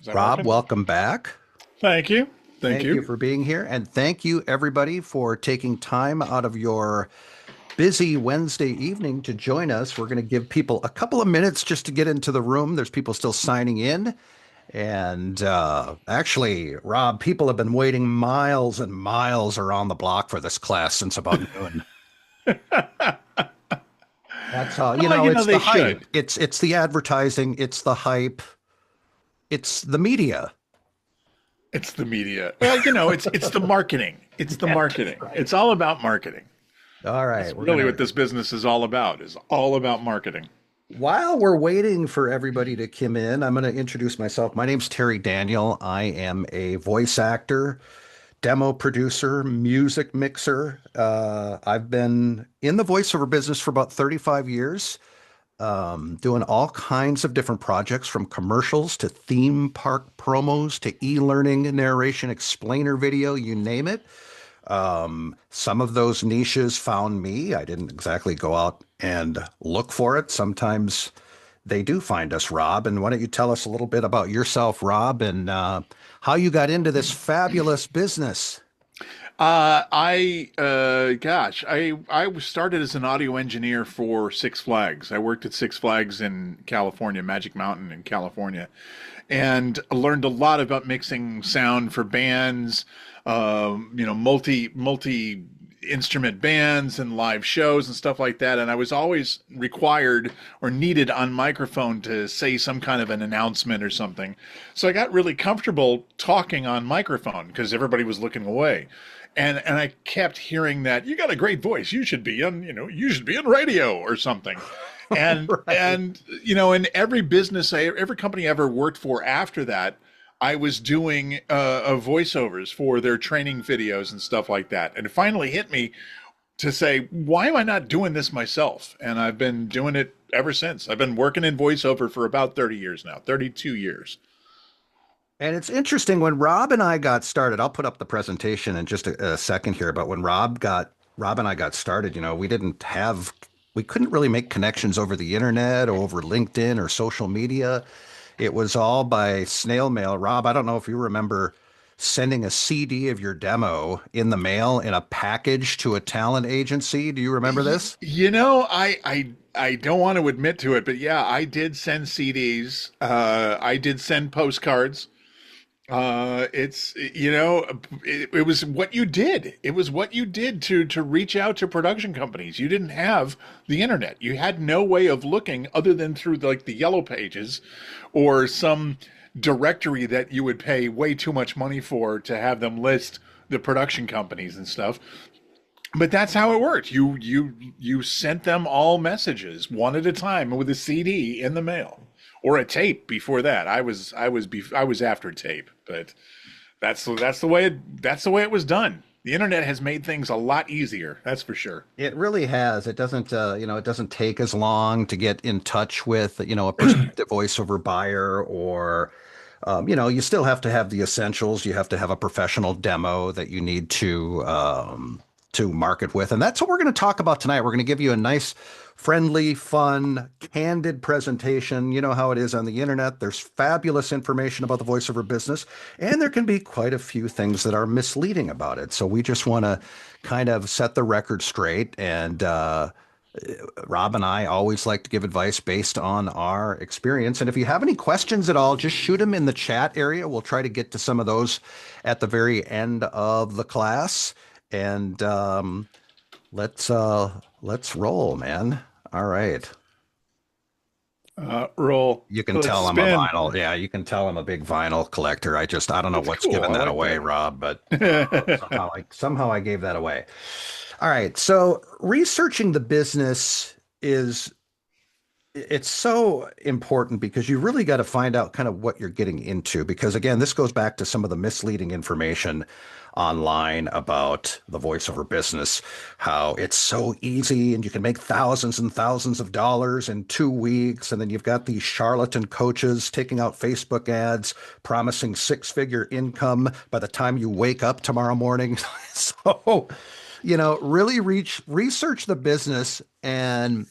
Is that Rob, working? welcome back. Thank you. Thank Thank you you. for being here. And thank you, everybody, for taking time out of your busy Wednesday evening to join us. We're going to give people a couple of minutes just to get into the room. There's people still signing in. And actually, Rob, people have been waiting miles and miles around the block for this class since about noon. That's how, it's the They hype. should. It's the advertising, it's the hype, it's the media. It's the media. Well, it's the marketing. It's the Yeah, that's marketing. right. It's all about marketing. All right, That's we're really gonna what this business is all about. Is all about marketing. While we're waiting for everybody to come in, I'm going to introduce myself. My name's Terry Daniel. I am a voice actor, demo producer, music mixer. I've been in the voiceover business for about 35 years, doing all kinds of different projects from commercials to theme park promos to e-learning narration, explainer video, you name it. Some of those niches found me. I didn't exactly go out and look for it. Sometimes they do find us, Rob. And why don't you tell us a little bit about yourself, Rob, and how you got into this fabulous business? I started as an audio engineer for Six Flags. I worked at Six Flags in California, Magic Mountain in California, and learned a lot about mixing sound for bands, multi instrument bands and live shows and stuff like that. And I was always required or needed on microphone to say some kind of an announcement or something. So I got really comfortable talking on microphone because everybody was looking away. And I kept hearing that you got a great voice. You should be on, you should be on radio or something. And Right. in every business, every company I ever worked for after that, I was doing voiceovers for their training videos and stuff like that. And it finally hit me to say, why am I not doing this myself? And I've been doing it ever since. I've been working in voiceover for about 30 years now, 32 years. And it's interesting when Rob and I got started. I'll put up the presentation in just a second here, but when Rob and I got started, we couldn't really make connections over the internet or over LinkedIn or social media. It was all by snail mail. Rob, I don't know if you remember sending a CD of your demo in the mail in a package to a talent agency. Do you remember this? I don't want to admit to it, but yeah, I did send CDs. I did send postcards. It was what you did. It was what you did to reach out to production companies. You didn't have the internet. You had no way of looking other than through like the yellow pages or some directory that you would pay way too much money for to have them list the production companies and stuff. But that's how it worked. You sent them all messages one at a time with a CD in the mail or a tape before that. I was after tape, but that's the way it was done. The internet has made things a lot easier. That's for sure. It really has. It doesn't, it doesn't take as long to get in touch with, a prospective voiceover buyer or, you still have to have the essentials. You have to have a professional demo that you need to market with. And that's what we're going to talk about tonight. We're going to give you a nice, friendly, fun, candid presentation. You know how it is on the internet. There's fabulous information about the voiceover business, and there can be quite a few things that are misleading about it. So we just want to kind of set the record straight. And Rob and I always like to give advice based on our experience. And if you have any questions at all, just shoot them in the chat area. We'll try to get to some of those at the very end of the class. And let's roll, man. All right. Roll. You can Let's tell I'm a spin. vinyl. Yeah, you can tell I'm a big vinyl collector. I don't know That's what's cool. giving I that like away, that. Rob, but somehow I gave that away. All right. So researching the business is it's so important because you really got to find out kind of what you're getting into. Because again, this goes back to some of the misleading information online about the voiceover business, how it's so easy and you can make thousands and thousands of dollars in 2 weeks. And then you've got these charlatan coaches taking out Facebook ads, promising six-figure income by the time you wake up tomorrow morning. So, really research the business and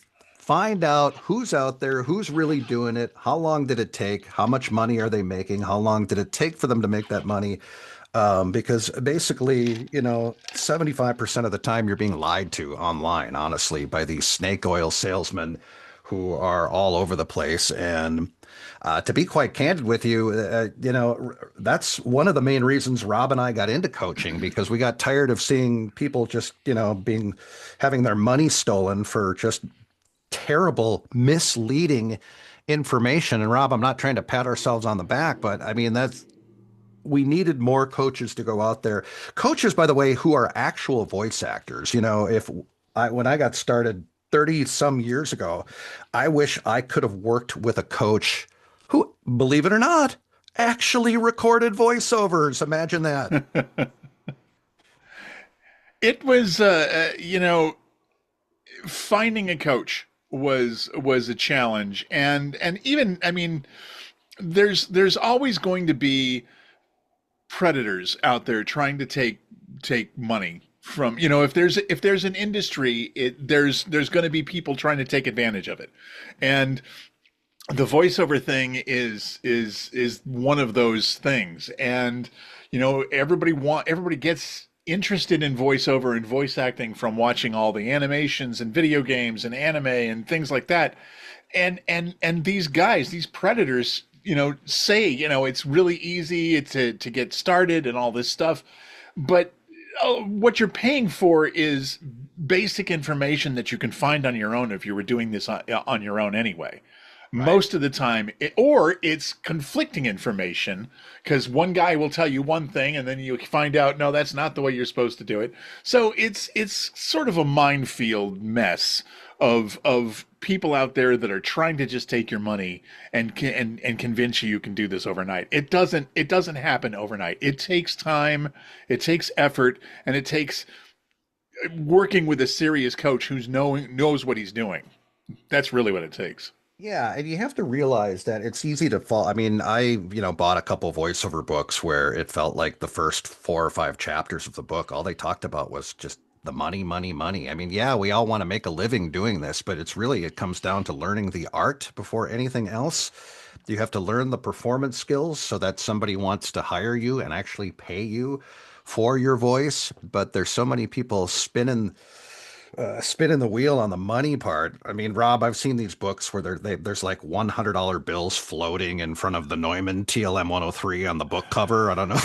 find out who's out there, who's really doing it, how long did it take, how much money are they making, how long did it take for them to make that money? Because basically, 75% of the time you're being lied to online, honestly, by these snake oil salesmen who are all over the place. And to be quite candid with you, that's one of the main reasons Rob and I got into coaching because we got tired of seeing people just, having their money stolen for just terrible, misleading information. And Rob, I'm not trying to pat ourselves on the back, but I mean, we needed more coaches to go out there. Coaches, by the way, who are actual voice actors. When I got started 30 some years ago, I wish I could have worked with a coach who, believe it or not, actually recorded voiceovers. Imagine that. It was, finding a coach was a challenge, and even, I mean, there's always going to be predators out there trying to take money from, if there's an industry, there's going to be people trying to take advantage of it, and the voiceover thing is one of those things. And everybody gets interested in voiceover and voice acting from watching all the animations and video games and anime and things like that. And these guys, these predators, say, it's really easy to get started and all this stuff, but what you're paying for is basic information that you can find on your own if you were doing this on your own anyway. Right. Most of the time, or it's conflicting information, because one guy will tell you one thing and then you find out, no, that's not the way you're supposed to do it. So it's sort of a minefield mess of people out there that are trying to just take your money and convince you can do this overnight. It doesn't happen overnight. It takes time, it takes effort, and it takes working with a serious coach knows what he's doing. That's really what it takes. Yeah, and you have to realize that it's easy to fall. I mean, bought a couple voiceover books where it felt like the first 4 or 5 chapters of the book, all they talked about was just the money, money, money. I mean, yeah, we all want to make a living doing this, but it comes down to learning the art before anything else. You have to learn the performance skills so that somebody wants to hire you and actually pay you for your voice. But there's so many people spinning the wheel on the money part. I mean, Rob, I've seen these books where there's like $100 bills floating in front of the Neumann TLM 103 on the book cover. I don't know.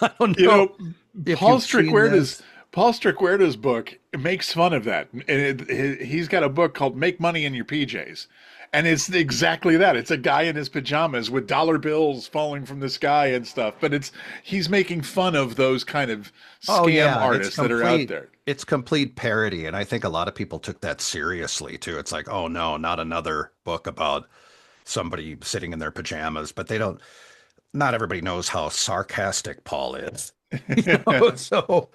I don't You know know, if Paul you've seen Strickwerda's this. Paul Strickwerda's book makes fun of that, and he's got a book called "Make Money in Your PJs," and it's exactly that. It's a guy in his pajamas with dollar bills falling from the sky and stuff. But he's making fun of those kind of Oh scam yeah, artists that are out there. it's complete parody, and I think a lot of people took that seriously too. It's like, oh no, not another book about somebody sitting in their pajamas, but they don't. Not everybody knows how sarcastic Paul is. So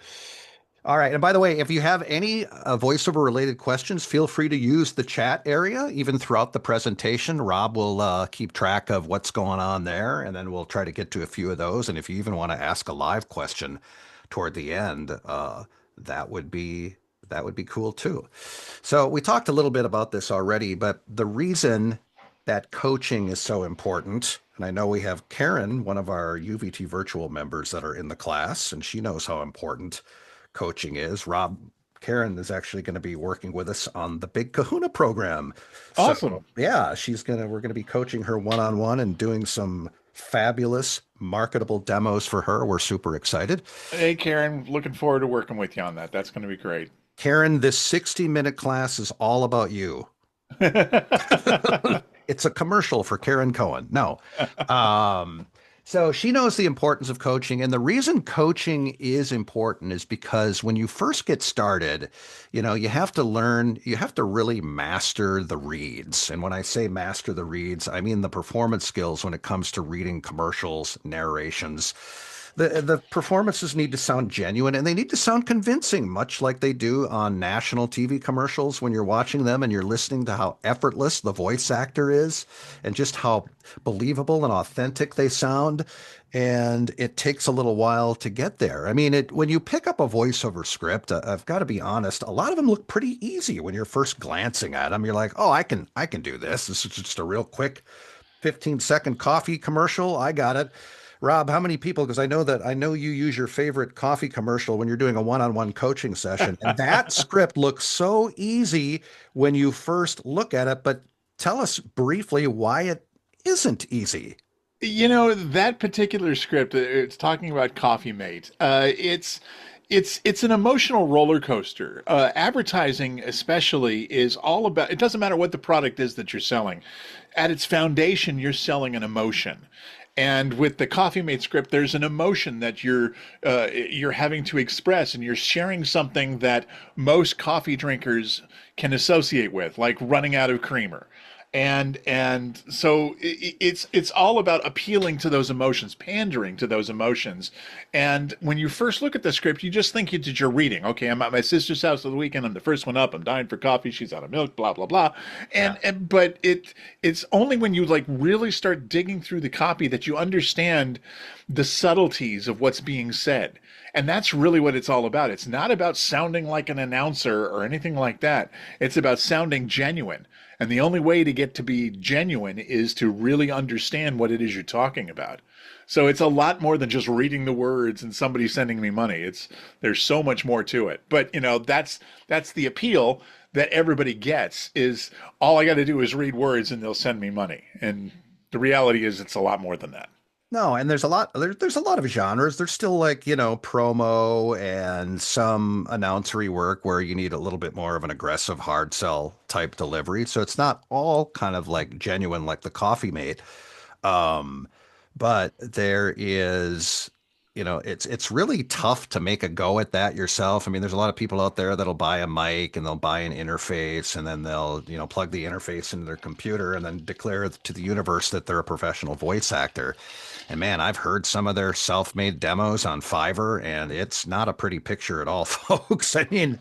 all right. And by the way, if you have any voiceover related questions, feel free to use the chat area even throughout the presentation. Rob will keep track of what's going on there, and then we'll try to get to a few of those. And if you even want to ask a live question toward the end, that would be that would be cool too. So we talked a little bit about this already, but the reason that coaching is so important, and I know we have Karen, one of our UVT virtual members that are in the class, and she knows how important coaching is. Rob, Karen is actually going to be working with us on the Big Kahuna program. So Awesome. yeah, we're going to be coaching her one-on-one and doing some fabulous marketable demos for her. We're super excited. Hey, Karen, looking forward to working with you on that. That's going to be great. Karen, this 60-minute class is all about you. It's a commercial for Karen Cohen. No. Um, so she knows the importance of coaching. And the reason coaching is important is because when you first get started, you have to learn, you have to really master the reads. And when I say master the reads, I mean the performance skills when it comes to reading commercials, narrations, The performances need to sound genuine and they need to sound convincing, much like they do on national TV commercials when you're watching them and you're listening to how effortless the voice actor is and just how believable and authentic they sound. And it takes a little while to get there. I mean, when you pick up a voiceover script, I've got to be honest, a lot of them look pretty easy when you're first glancing at them. You're like, oh, I can do this. This is just a real quick 15-second coffee commercial. I got it. Rob, how many people? Because I know you use your favorite coffee commercial when you're doing a one-on-one coaching session, and that script looks so easy when you first look at it. But tell us briefly why it isn't easy. That particular script, it's talking about Coffee Mate. It's an emotional roller coaster. Advertising, especially, is all about. It doesn't matter what the product is that you're selling. At its foundation, you're selling an emotion. And with the Coffee Mate script, there's an emotion that you're having to express, and you're sharing something that most coffee drinkers can associate with, like running out of creamer. And so it's all about appealing to those emotions, pandering to those emotions. And when you first look at the script, you just think that you're reading. Okay, I'm at my sister's house for the weekend. I'm the first one up. I'm dying for coffee. She's out of milk. Blah blah blah. Yeah. And but it's only when you like really start digging through the copy that you understand the subtleties of what's being said. And that's really what it's all about. It's not about sounding like an announcer or anything like that. It's about sounding genuine. And the only way to get to be genuine is to really understand what it is you're talking about. So it's a lot more than just reading the words and somebody sending me money. There's so much more to it. But that's the appeal that everybody gets is all I got to do is read words and they'll send me money. And the reality is it's a lot more than that. No, and there's a lot of genres. There's still like, promo and some announcery work where you need a little bit more of an aggressive hard sell type delivery. So it's not all kind of like genuine like the Coffee Mate. Um, but there is, it's really tough to make a go at that yourself. I mean, there's a lot of people out there that'll buy a mic and they'll buy an interface and then they'll, plug the interface into their computer and then declare to the universe that they're a professional voice actor. And man, I've heard some of their self-made demos on Fiverr, and it's not a pretty picture at all, folks. I mean,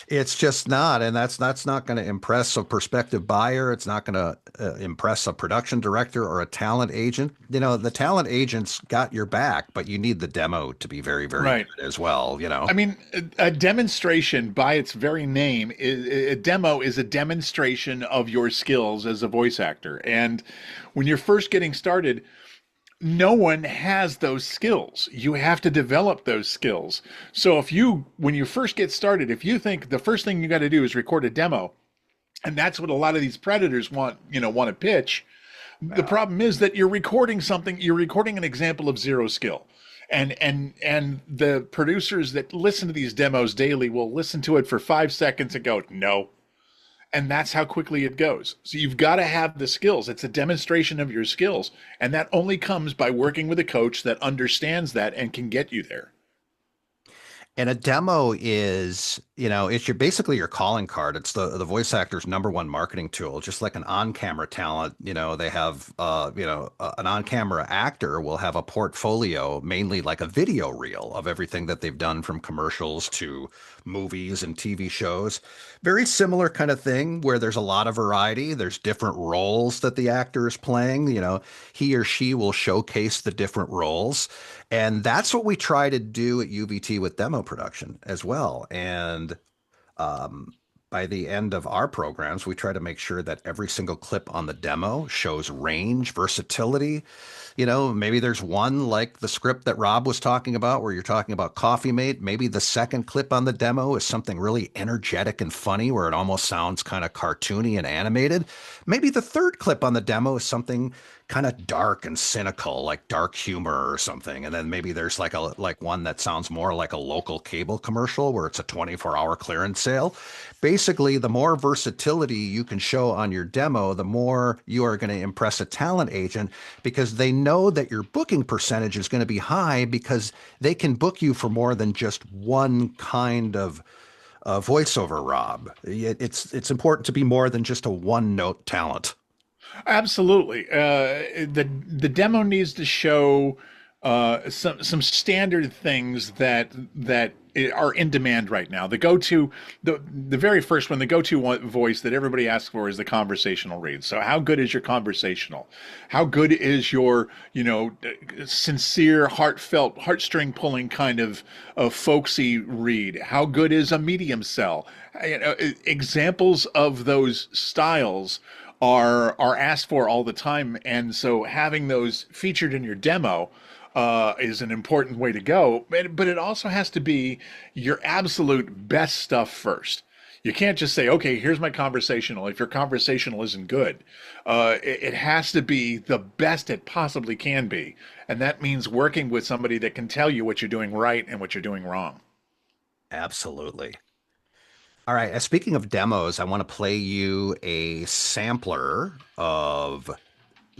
it's just not, and that's not going to impress a prospective buyer. It's not going to impress a production director or a talent agent. The talent agent's got your back, but you need the demo to be very, very Right. good as well. I mean, a demonstration by its very name, a demo is a demonstration of your skills as a voice actor. And when you're first getting started, no one has those skills. You have to develop those skills. So when you first get started, if you think the first thing you got to do is record a demo, and that's what a lot of these predators want to pitch, the Yeah. problem is that you're recording an example of zero skill. And the producers that listen to these demos daily will listen to it for 5 seconds and go, no. And that's how quickly it goes. So you've got to have the skills. It's a demonstration of your skills. And that only comes by working with a coach that understands that and can get you there. And a demo is, it's basically your calling card. It's the voice actor's number one marketing tool. Just like an on-camera talent, they have, an on-camera actor will have a portfolio, mainly like a video reel of everything that they've done from commercials to movies and TV shows. Very similar kind of thing where there's a lot of variety. There's different roles that the actor is playing. He or she will showcase the different roles. And that's what we try to do at UVT with demo production as well. And um, by the end of our programs, we try to make sure that every single clip on the demo shows range, versatility. Maybe there's one like the script that Rob was talking about, where you're talking about Coffee Mate. Maybe the second clip on the demo is something really energetic and funny, where it almost sounds kind of cartoony and animated. Maybe the third clip on the demo is something kind of dark and cynical, like dark humor or something. And then maybe there's like one that sounds more like a local cable commercial where it's a 24-hour clearance sale. Basically, the more versatility you can show on your demo, the more you are going to impress a talent agent because they know that your booking percentage is going to be high because they can book you for more than just one kind of voiceover, Rob. It's important to be more than just a one-note talent. Absolutely. The demo needs to show some standard things that are in demand right now. The very first one, the go-to voice that everybody asks for is the conversational read. So how good is your conversational? How good is your, sincere, heartfelt, heartstring pulling kind of folksy read? How good is a medium sell? Examples of those styles are asked for all the time, and so having those featured in your demo is an important way to go. But it also has to be your absolute best stuff first. You can't just say, okay, here's my conversational. If your conversational isn't good, it has to be the best it possibly can be. And that means working with somebody that can tell you what you're doing right and what you're doing wrong. Absolutely. All right. Speaking of demos, I want to play you a sampler of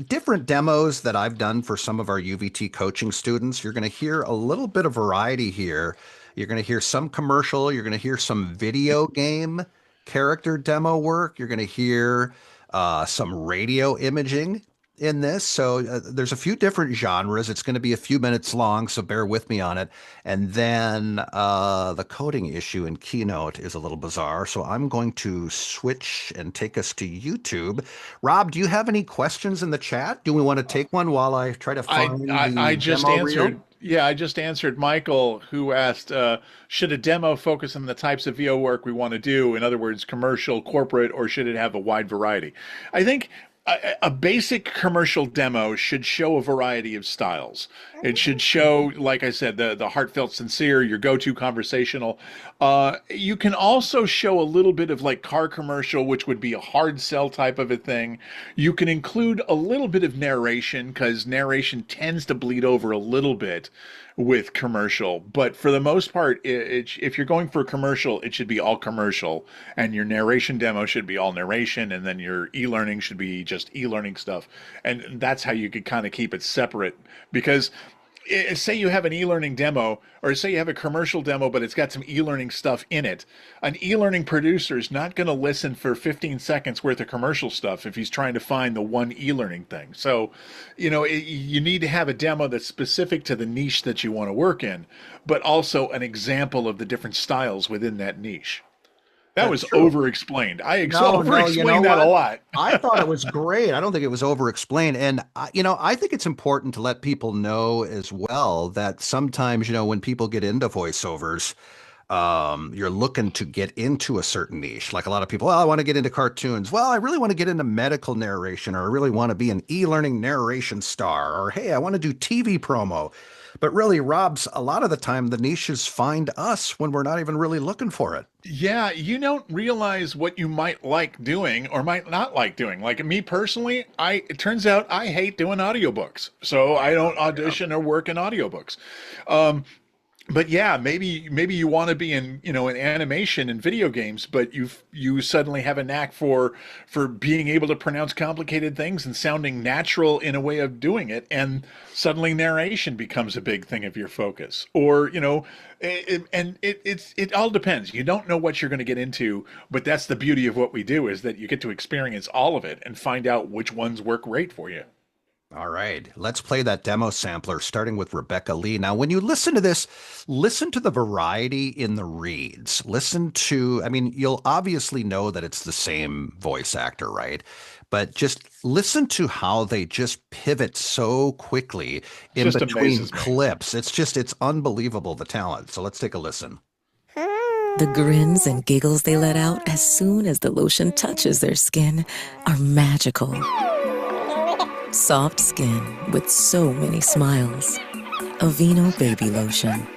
different demos that I've done for some of our UVT coaching students. You're going to hear a little bit of variety here. You're going to hear some commercial. You're going to hear some video game character demo work. You're going to hear some radio imaging in this. So there's a few different genres. It's going to be a few minutes long, so bear with me on it. And then the coding issue in Keynote is a little bizarre. So I'm going to switch and take us to YouTube. Rob, do you have any questions in the chat? Do we want to take one while I try to find I the just demo answered. reel? Yeah, I just answered Michael, who asked, should a demo focus on the types of VO work we want to do? In other words, commercial, corporate, or should it have a wide variety? I think a basic commercial demo should show a variety of styles. It should show, like I said, the heartfelt, sincere, your go-to conversational. You can also show a little bit of like car commercial, which would be a hard sell type of a thing. You can include a little bit of narration because narration tends to bleed over a little bit with commercial, but for the most part, if you're going for a commercial, it should be all commercial, and your narration demo should be all narration, and then your e-learning should be just e-learning stuff, and that's how you could kind of keep it separate. Because say you have an e-learning demo, or say you have a commercial demo, but it's got some e-learning stuff in it. An e-learning producer is not going to listen for 15 seconds worth of commercial stuff if he's trying to find the one e-learning thing. So, you need to have a demo that's specific to the niche that you want to work in, but also an example of the different styles within that niche. That was over-explained. I over-explained that a lot. I thought it was great. I don't think it was over-explained. And, I think it's important to let people know as well that sometimes, when people get into voiceovers, you're looking to get into a certain niche. Like a lot of people, well, I want to get into cartoons. Well, I really want to get into medical narration, or I really want to be an e-learning narration star, or hey, I want to do TV promo. But really, Rob's, a lot of the time, the niches find us when we're not even really looking for it. Yeah, you don't realize what you might like doing or might not like doing. Like me personally, it turns out I hate doing audiobooks. So I don't audition or work in audiobooks. But yeah, maybe you want to be in in animation and video games, but you suddenly have a knack for being able to pronounce complicated things and sounding natural in a way of doing it, and suddenly narration becomes a big thing of your focus. Or it all depends. You don't know what you're going to get into, but that's the beauty of what we do, is that you get to experience all of it and find out which ones work great for you. All right, let's play that demo sampler, starting with Rebecca Lee. Now, when you listen to this, listen to the variety in the reads. You'll obviously know that it's the same voice actor, right? But just listen to how they just pivot so quickly in between clips. It's unbelievable, the talent. So let's take a listen. The grins and giggles they let out as soon as the lotion touches their skin are magical. Soft skin with so many smiles. Aveeno Baby Lotion.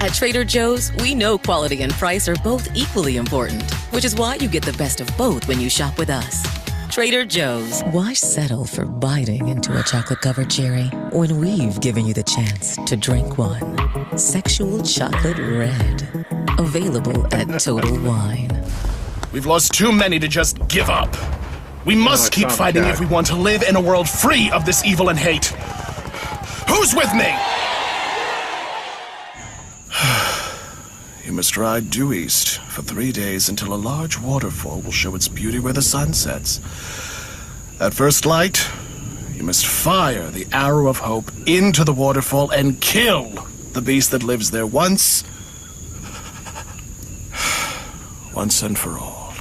At Trader Joe's, we know quality and price are both equally important, which is why you get the best of both when you shop with us. Trader Joe's. Why settle for biting into a chocolate-covered cherry when we've given you the chance to drink one? Sexual Chocolate Red. Available at Total Wine. We've lost too many to just give up. We must keep fighting if we want to live in a world free of this evil and hate. Who's with me? You must ride due east for 3 days until a large waterfall will show its beauty where the sun sets. At first light, you You must fire the arrow of hope into the waterfall and kill the beast that lives there once and for all.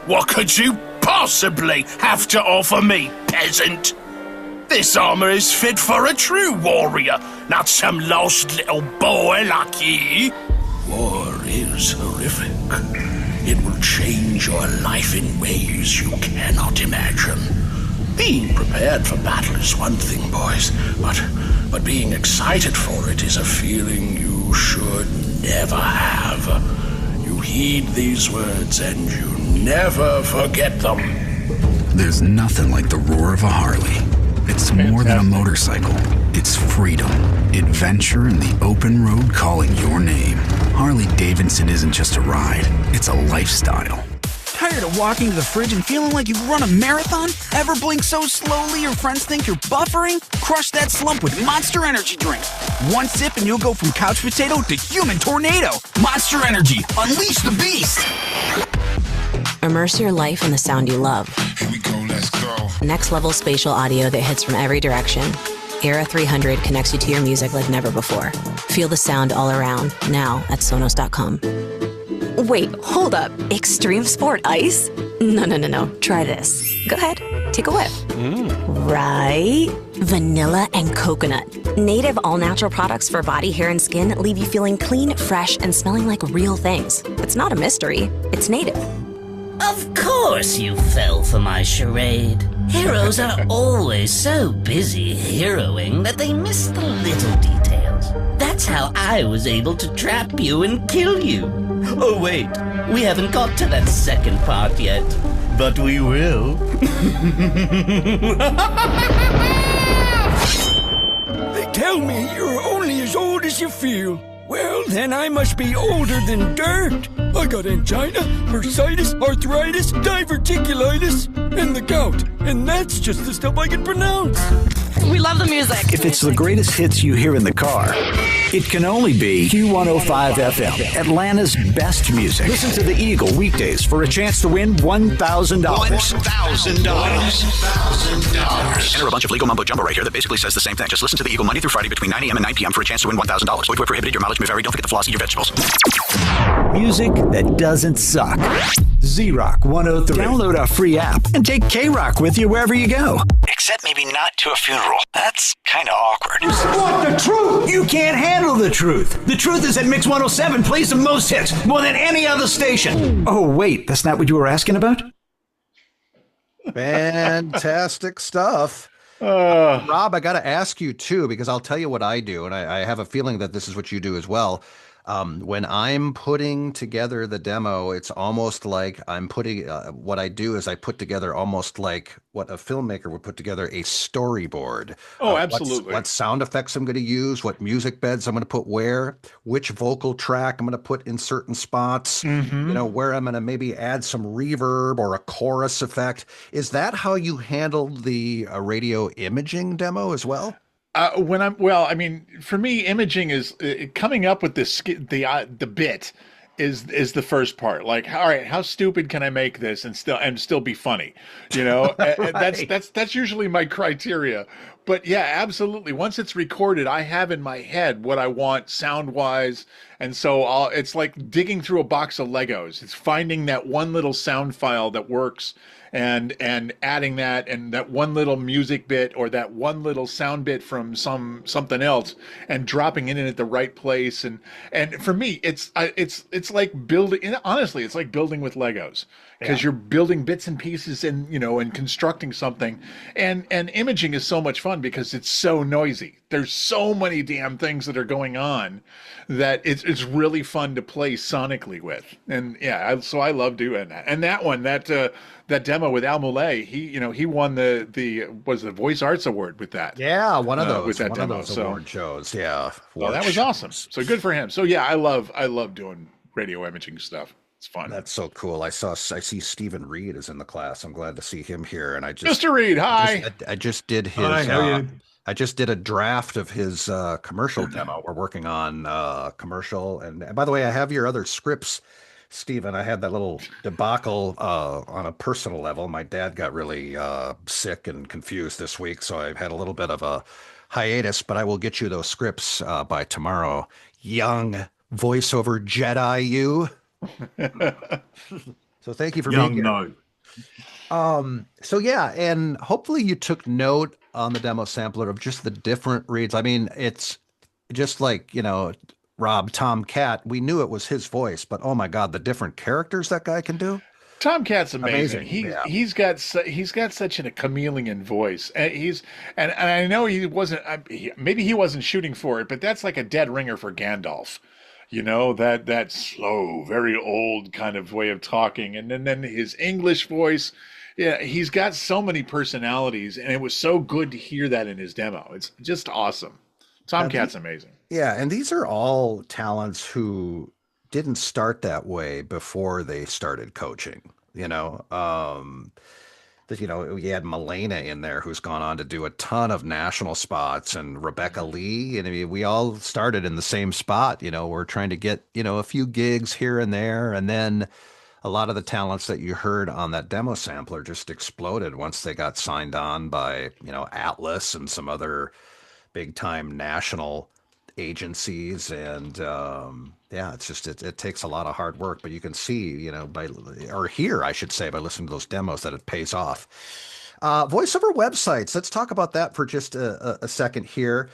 What could you possibly have to offer me, peasant? This armor is fit for a true warrior, not some lost little boy like you. War is horrific. It will change your life in ways you cannot imagine. Being prepared for battle is one thing, boys, but being excited for it is a feeling you should never have. You heed these words and you never forget them. There's nothing like the roar of a Harley. It's more than a motorcycle. It's freedom, adventure, and the open road calling your name. Harley Davidson isn't just a ride, it's a lifestyle. Tired of walking to the fridge and feeling like you've run a marathon? Ever blink so slowly your friends think you're buffering? Crush that slump with Monster Energy Drink. One sip and you'll go from couch potato to human tornado. Monster Energy, unleash the beast! Immerse your life in the sound you love. Here we go, let's go. Next level spatial audio that hits from every direction. Era 300 connects you to your music like never before. Feel the sound all around, now at Sonos.com. Wait, hold up. Extreme Sport Ice? No. Try this. Go ahead. Take a whiff. Right? Vanilla and coconut. Native all-natural products for body, hair, and skin leave you feeling clean, fresh, and smelling like real things. It's not a mystery. It's native. Of course you fell for my charade. Heroes are always so busy heroing that they miss the little details. That's how I was able to trap you and kill you. Oh wait, we haven't got to that second part yet. But we will. They tell me you're only as old as you feel. Well, then I must be older than dirt. I got angina, bursitis, arthritis, diverticulitis, and the gout. And that's just the stuff I can pronounce. We love the music. If it's the greatest hits you hear in the car, it can only be Q105 FM, Atlanta's best music. Listen to the Eagle weekdays for a chance to win $1,000. $1,000. Enter a bunch of legal mumbo jumbo right here that basically says the same thing. Just listen to the Eagle Monday through Friday between 9 a.m. and 9 p.m. for a chance to win $1,000. Void where prohibited. Your mileage may vary. Don't forget to floss, eat your vegetables. Music that doesn't suck. Z-Rock 103. Download our free app and take K-Rock with you wherever you go. Except maybe not to a funeral. That's kind of awkward. You want the truth? You can't handle the truth. The truth is that Mix 107 plays the most hits, more than any other station. Oh, wait, that's not what you were asking about? Fantastic stuff. Rob, I got to ask you too, because I'll tell you what I do, and I have a feeling that this is what you do as well. When I'm putting together the demo, it's almost like I'm putting, what I do is I put together almost like what a filmmaker would put together a storyboard. Oh, absolutely. What sound effects I'm going to use, what music beds I'm going to put where, which vocal track I'm going to put in certain spots, where I'm going to maybe add some reverb or a chorus effect. Is that how you handle the radio imaging demo as well? For me, imaging is coming up with the bit is the first part. Like, all right, how stupid can I make this and still be funny? Right. That's usually my criteria. But yeah, absolutely. Once it's recorded, I have in my head what I want sound wise, and so it's like digging through a box of Legos. It's finding that one little sound file that works. And adding that and that one little music bit or that one little sound bit from something else and dropping it in at the right place and for me it's like building. Honestly, it's like building with Legos because you're building bits and pieces and and constructing something and imaging is so much fun because it's so noisy. There's so many damn things that are going on that it's really fun to play sonically with. And so I love doing that. And that one that demo with Al Muley, he won the Voice Arts Award with that. Yeah, one of those award shows. Yeah, that was awesome. So good for him. So yeah, I love doing radio imaging stuff. It's fun. That's so cool. I see Stephen Reed is in the class. I'm glad to see him here. And Mr. Reed, hi. I just did his. Hi, how are you? I just did a draft of his commercial demo. We're working on commercial. And by the way, I have your other scripts Stephen, I had that little debacle on a personal level. My dad got really sick and confused this week, so I've had a little bit of a hiatus, but I will get you those scripts by tomorrow. Young voiceover Jedi, you. So thank you for being here. No. So yeah, and hopefully you took note on the demo sampler of just the different reads. I mean, it's just like, Rob Tomcat, we knew it was his voice, but oh my God, the different characters that guy can do. Tomcat's amazing. He's got such a chameleon voice, and and I know he wasn't. Maybe he wasn't shooting for it, but that's like a dead ringer for Gandalf. That slow, very old kind of way of talking, and then his English voice. Yeah, he's got so many personalities, and it was so good to hear that in his demo. It's just awesome. Tomcat's amazing. Yeah, and these are all talents who didn't start that way before they started coaching. We had Milena in there who's gone on to do a ton of national spots, and Rebecca Lee. And I mean, we all started in the same spot. We're trying to get, a few gigs here and there. And then a lot of the talents that you heard on that demo sampler just exploded once they got signed on by, Atlas and some other big time national agencies. And it's just it takes a lot of hard work, but you can see, by listening to those demos, that it pays off. Voiceover websites, let's talk about that for just a second here.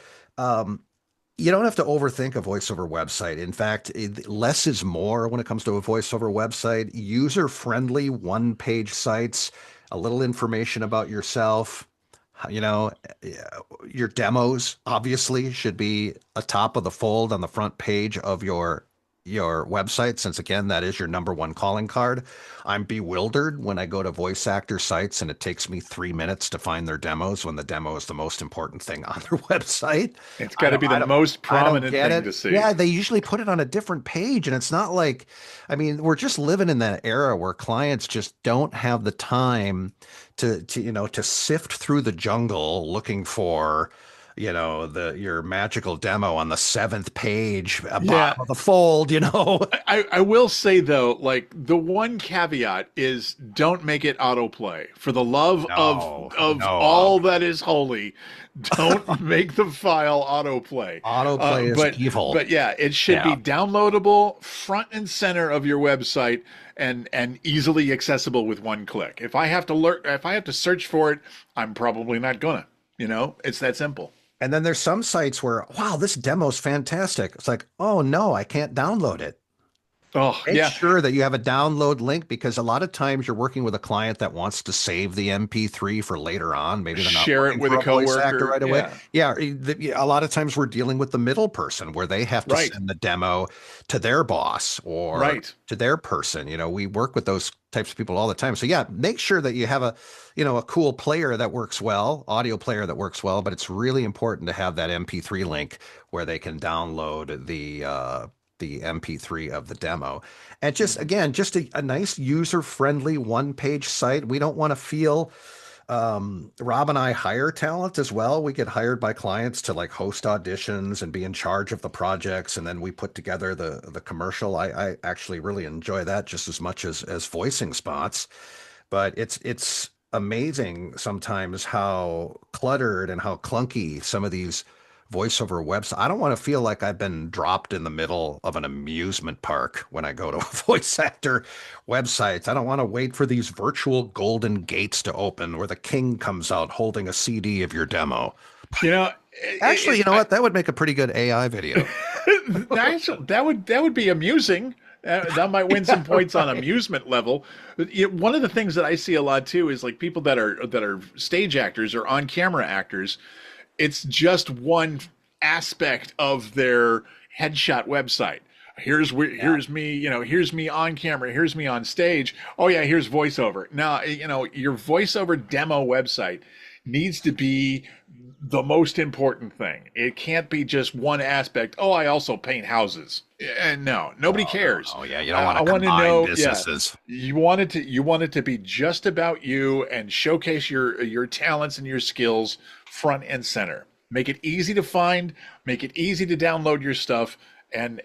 You don't have to overthink a voiceover website. In fact, less is more when it comes to a voiceover website. User-friendly one-page sites, a little information about yourself. Your demos obviously should be atop of the fold on the front page of your website, since again, that is your number one calling card. I'm bewildered when I go to voice actor sites and it takes me 3 minutes to find their demos when the demo is the most important thing on their website. It's got to be the most prominent thing to see. Yeah, they usually put it on a different page, and it's not like, we're just living in that era where clients just don't have the time to sift through the jungle looking for your magical demo on the 7th page, bottom of the fold. I will say though, like, the one caveat is don't make it autoplay. For the love of all that is holy, don't make the file autoplay. Autoplay is evil. But yeah, it should be downloadable, front and center of your website, and easily accessible with one click. If I have to search for it, I'm probably not gonna. It's that simple. And then there's some sites where, wow, this demo's fantastic. It's like, oh no, I can't download it. Oh, Make sure that you have a download link, because a lot of times you're working with a client that wants to save the MP3 for later on. Maybe they're not share it with a coworker right away. Yeah, a lot of times we're dealing with the middle person where they have to send the demo to their boss or to their person. We work with those types of people all the time. So yeah, make sure that you have a cool player that works well, audio player that works well, but it's really important to have that MP3 link where they can download the MP3 of the demo. And just a nice user-friendly one-page site. We don't want to feel, Rob and I hire talent as well. We get hired by clients to like host auditions and be in charge of the projects. And then we put together the commercial. I actually really enjoy that just as much as voicing spots, but it's amazing sometimes how cluttered and how clunky some of these voiceover websites. I don't want to feel like I've been dropped in the middle of an amusement park when I go to voice actor websites. I don't want to wait for these virtual golden gates to open where the king comes out holding a CD of your demo. Actually, you know what? That would make a pretty good AI video. That would be amusing. That might win some points on amusement level. One of the things that I see a lot too is like people that are stage actors or on camera actors. It's just one aspect of their headshot website. Here's me, here's me on camera, here's me on stage. Oh yeah, here's voiceover. Now, your voiceover demo website needs to be the most important thing. It can't be just one aspect. Oh, I also paint houses. And no, nobody cares. Oh yeah, you don't want to combine businesses. Yeah, you want it to be just about you and showcase your talents and your skills front and center. Make it easy to find, make it easy to download your stuff, and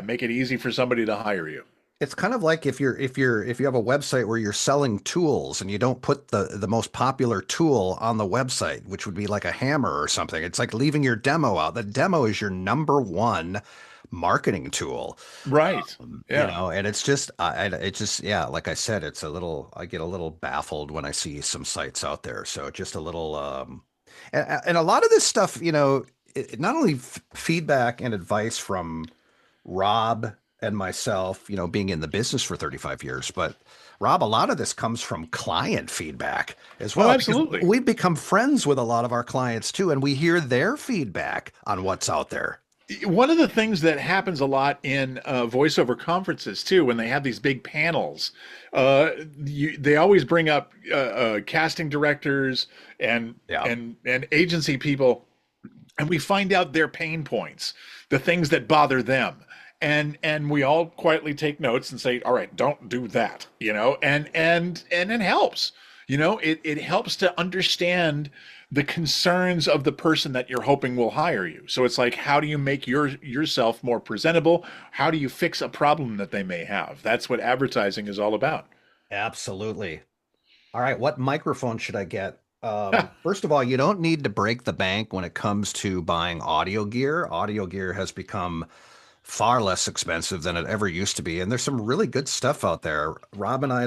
make it easy for somebody to hire you. It's kind of like if you have a website where you're selling tools and you don't put the most popular tool on the website, which would be like a hammer or something. It's like leaving your demo out. The demo is your number one marketing tool. Right. Yeah. And it's just it just yeah, like I said, I get a little baffled when I see some sites out there. So just a little and a lot of this stuff, not only feedback and advice from Rob and myself, being in the business for 35 years. But Rob, a lot of this comes from client feedback as well. Oh, absolutely. We've become friends with a lot of our clients too, and we hear their feedback on what's out there. One of the things that happens a lot in voiceover conferences too, when they have these big panels, they always bring up casting directors and agency people, and we find out their pain points, the things that bother them. And we all quietly take notes and say, all right, don't do that, and it helps, it helps to understand the concerns of the person that you're hoping will hire you. So it's like, how do you make yourself more presentable? How do you fix a problem that they may have? That's what advertising is all about. Absolutely. All right. What microphone should I get? First of all, you don't need to break the bank when it comes to buying audio gear. Audio gear has become far less expensive than it ever used to be. And there's some really good stuff out there. Rob and I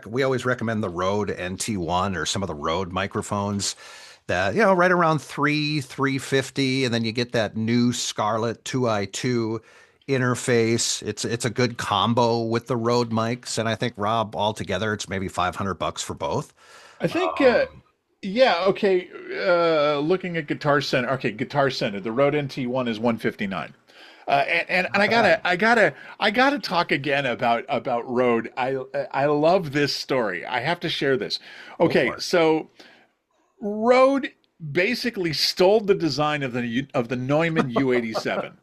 we always recommend the Rode NT1 or some of the Rode microphones that, right around $350. And then you get that new Scarlett 2i2 interface. It's a good combo with the Rode mics. And I think, Rob, altogether, it's maybe $500 for both. I think, yeah. Okay. Looking at Guitar Center. Okay. Guitar Center, the Rode NT1 is $159. And I gotta talk again about Rode. I love this story. I have to share this. Okay, so Rode basically stole the design of the Neumann U87.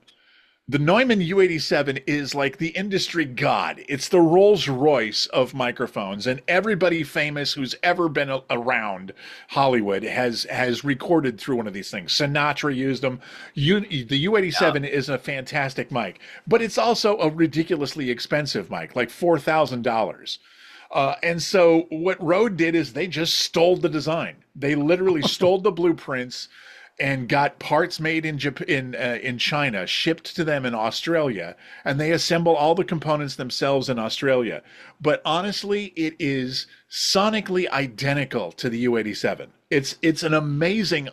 The Neumann U87 is like the industry god. It's the Rolls Royce of microphones, and everybody famous who's ever been around Hollywood has recorded through one of these things. Sinatra used them. The U87 is a fantastic mic, but it's also a ridiculously expensive mic, like $4,000. And so what Rode did is they just stole the design. They literally stole the blueprints and got parts made in China, shipped to them in Australia, and they assemble all the components themselves in Australia. But honestly, it is sonically identical to the U87. It's an amazingly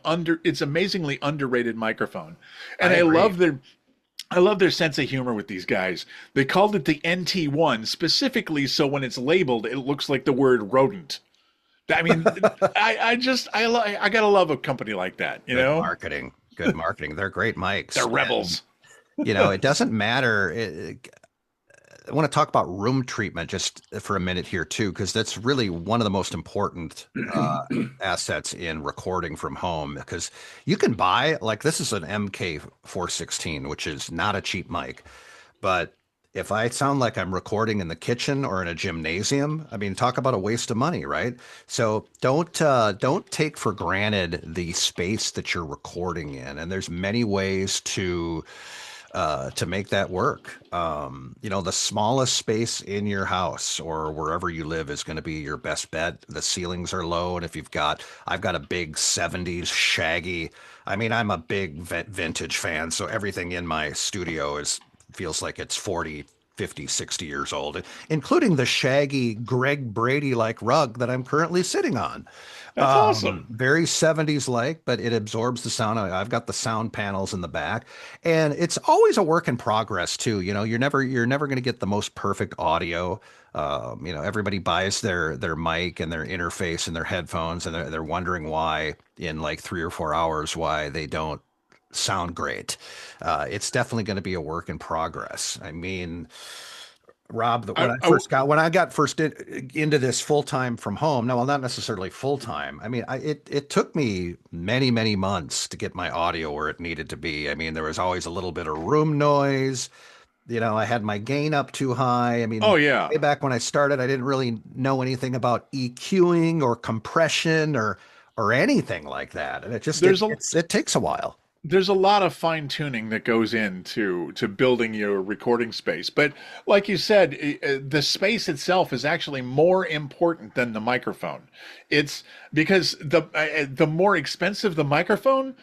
underrated microphone, and I love their sense of humor with these guys. They called it the NT1 specifically so when it's labeled, it looks like the word rodent. I mean, I gotta love a company like that, Good marketing. Good marketing. They're great mics. They're rebels. And, it doesn't matter. I want to talk about room treatment just for a minute here too, because that's really one of the most important assets in recording from home. Because you can buy, like, this is an MK416, which is not a cheap mic, but if I sound like I'm recording in the kitchen or in a gymnasium, I mean, talk about a waste of money, right? So don't take for granted the space that you're recording in. And there's many ways to make that work. The smallest space in your house or wherever you live is going to be your best bet. The ceilings are low. And I've got a big 70s shaggy. I mean, I'm a big vintage fan. So everything in my studio feels like it's 40, 50, 60 years old, including the shaggy Greg Brady-like rug that I'm currently sitting on. That's awesome. Very 70s-like, but it absorbs the sound. I've got the sound panels in the back, and it's always a work in progress too. You're never going to get the most perfect audio. Everybody buys their mic and their interface and their headphones, and they're wondering why in like 3 or 4 hours why they don't sound great. It's definitely going to be a work in progress. I mean, Rob, when I got first into this full time from home, no, well, not necessarily full time. I mean, it took me many, many months to get my audio where it needed to be. I mean, there was always a little bit of room noise. I had my gain up too high. I mean, way back when I started, I didn't really know anything about EQing or compression or anything like that. And it just it takes a while. there's a lot of fine tuning that goes into to building your recording space. But like you said, the space itself is actually more important than the microphone. It's because the more expensive the microphone,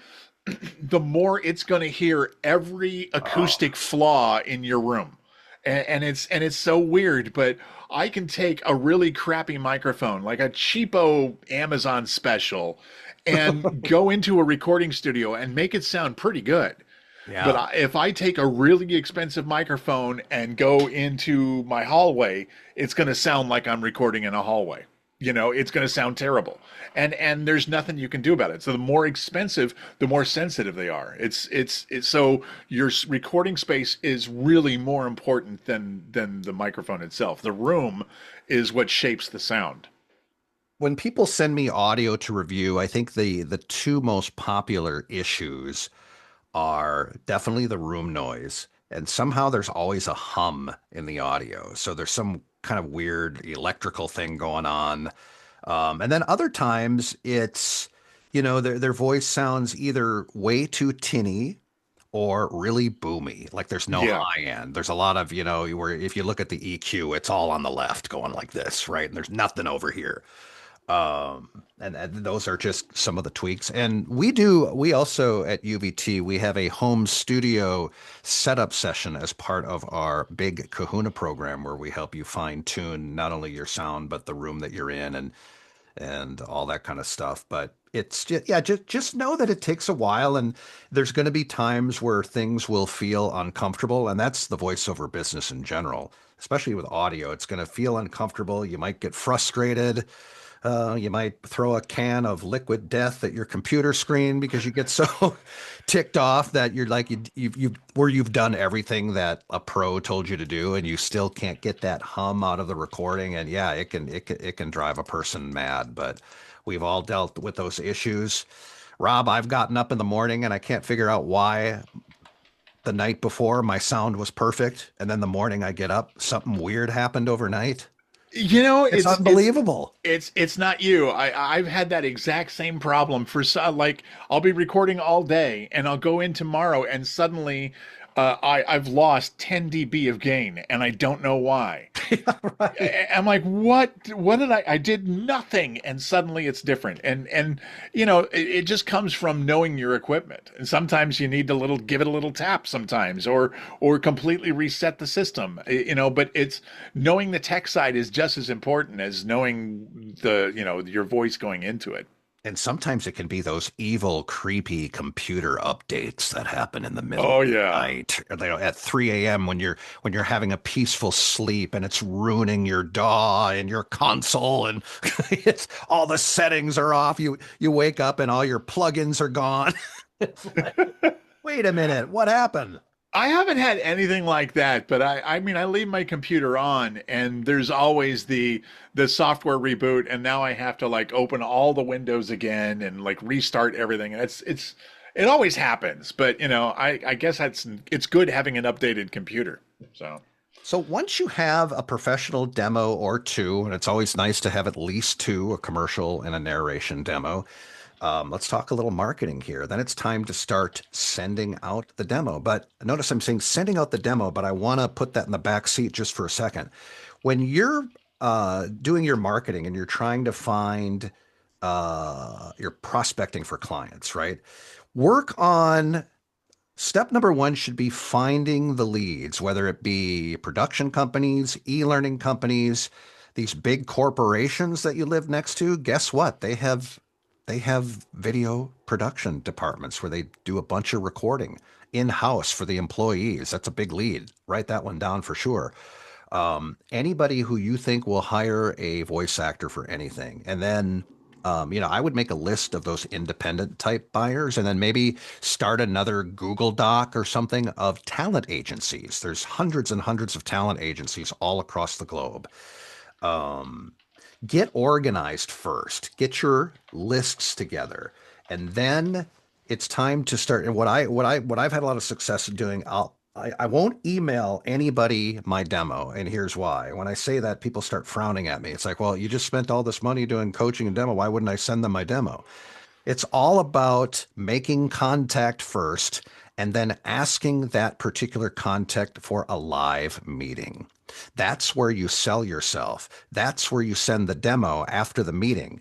the more it's going to hear every acoustic flaw in your room. And it's so weird, but I can take a really crappy microphone, like a cheapo Amazon special, and go into a recording studio and make it sound pretty good. But Yeah. if I take a really expensive microphone and go into my hallway, it's going to sound like I'm recording in a hallway. It's going to sound terrible. And there's nothing you can do about it. So the more expensive, the more sensitive they are. It's so your recording space is really more important than the microphone itself. The room is what shapes the sound. When people send me audio to review, I think the two most popular issues are definitely the room noise, and somehow there's always a hum in the audio. So there's some kind of weird electrical thing going on. And then other times it's, their voice sounds either way too tinny or really boomy. Like there's no Yeah. high end. There's a lot of, where if you look at the EQ, it's all on the left going like this, right? And there's nothing over here. And those are just some of the tweaks. And we also at UVT, we have a home studio setup session as part of our big Kahuna program where we help you fine tune not only your sound, but the room that you're in and all that kind of stuff. But it's just, yeah, just know that it takes a while and there's going to be times where things will feel uncomfortable. And that's the voiceover business in general, especially with audio. It's going to feel uncomfortable. You might get frustrated. You might throw a can of liquid death at your computer screen because you get so ticked off that you're like you've done everything that a pro told you to do, and you still can't get that hum out of the recording. And yeah, it can drive a person mad. But we've all dealt with those issues. Rob, I've gotten up in the morning and I can't figure out why the night before my sound was perfect, and then the morning I get up, something weird happened overnight. It's unbelievable. It's not you. I've had that exact same problem for like I'll be recording all day and I'll go in tomorrow and suddenly I've lost 10 dB of gain and I don't know why. Right. I'm like, what did I did nothing and suddenly it's different. And it just comes from knowing your equipment. And sometimes you need to give it a little tap sometimes or completely reset the system. But it's knowing the tech side is just as important as knowing your voice going into it. And sometimes it can be those evil, creepy computer updates that happen in the middle Oh of the yeah. night, at 3 a.m. when you're having a peaceful sleep and it's ruining your DAW and your console and it's all the settings are off. You wake up and all your plugins are gone. It's like, wait a minute, what happened? I haven't had anything like that, but I mean, I leave my computer on and there's always the software reboot. And now I have to open all the windows again and restart everything. And it always happens, but I guess it's good having an updated computer. So once you have a professional demo or two, and it's always nice to have at least two, a commercial and a narration demo, let's talk a little marketing here. Then it's time to start sending out the demo. But notice I'm saying sending out the demo, but I want to put that in the back seat just for a second. When you're doing your marketing and you're trying to find, you're prospecting for clients, right? Work on step number one should be finding the leads, whether it be production companies, e-learning companies, these big corporations that you live next to. Guess what? They have video production departments where they do a bunch of recording in-house for the employees. That's a big lead. Write that one down for sure. Anybody who you think will hire a voice actor for anything. And then, I would make a list of those independent type buyers and then maybe start another Google Doc or something of talent agencies. There's hundreds and hundreds of talent agencies all across the globe. Get organized first. Get your lists together, and then it's time to start. And what I've had a lot of success doing, I won't email anybody my demo, and here's why. When I say that, people start frowning at me. It's like, well, you just spent all this money doing coaching and demo. Why wouldn't I send them my demo? It's all about making contact first and then asking that particular contact for a live meeting. That's where you sell yourself. That's where you send the demo after the meeting.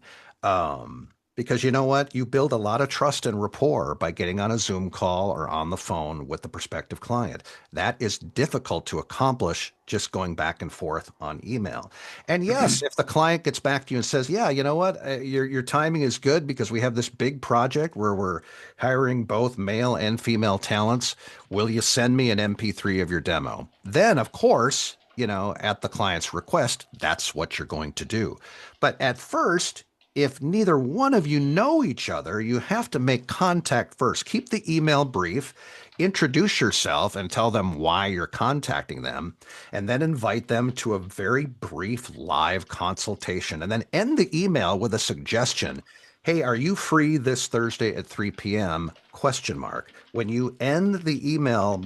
Because you know what? You build a lot of trust and rapport by getting on a Zoom call or on the phone with the prospective client. That is difficult to accomplish just going back and forth on email. And yes, if the client gets back to you and says, yeah, you know what? Your timing is good because we have this big project where we're hiring both male and female talents. Will you send me an MP3 of your demo? Then, of course, at the client's request, that's what you're going to do. But at first, if neither one of you know each other, you have to make contact first. Keep the email brief, introduce yourself and tell them why you're contacting them, and then invite them to a very brief live consultation. And then end the email with a suggestion. Hey, are you free this Thursday at 3 p.m.? ? When you end the email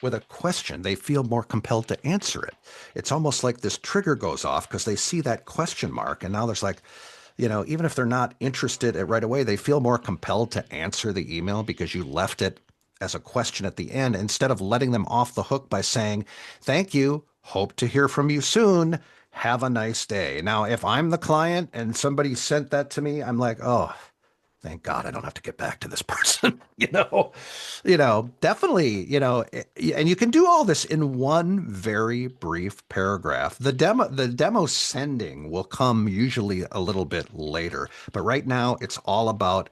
with a question, they feel more compelled to answer it. It's almost like this trigger goes off because they see that question mark. And now there's like, even if they're not interested right away, they feel more compelled to answer the email because you left it as a question at the end instead of letting them off the hook by saying, thank you, hope to hear from you soon, have a nice day. Now, if I'm the client and somebody sent that to me, I'm like, oh, thank God I don't have to get back to this person. Definitely, and you can do all this in one very brief paragraph. The demo sending will come usually a little bit later, but right now it's all about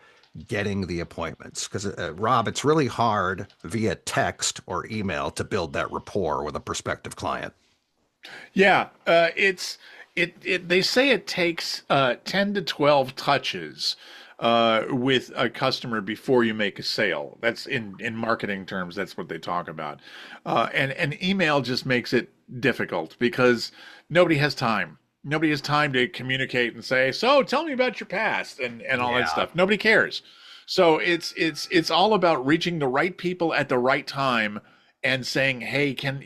getting the appointments because Rob, it's really hard via text or email to build that rapport with a prospective client. Yeah, they say it takes 10 to 12 touches with a customer before you make a sale. That's in marketing terms. That's what they talk about. And email just makes it difficult because nobody has time. Nobody has time to communicate and say, so tell me about your past and all that stuff. Nobody cares. So it's all about reaching the right people at the right time and saying, hey, can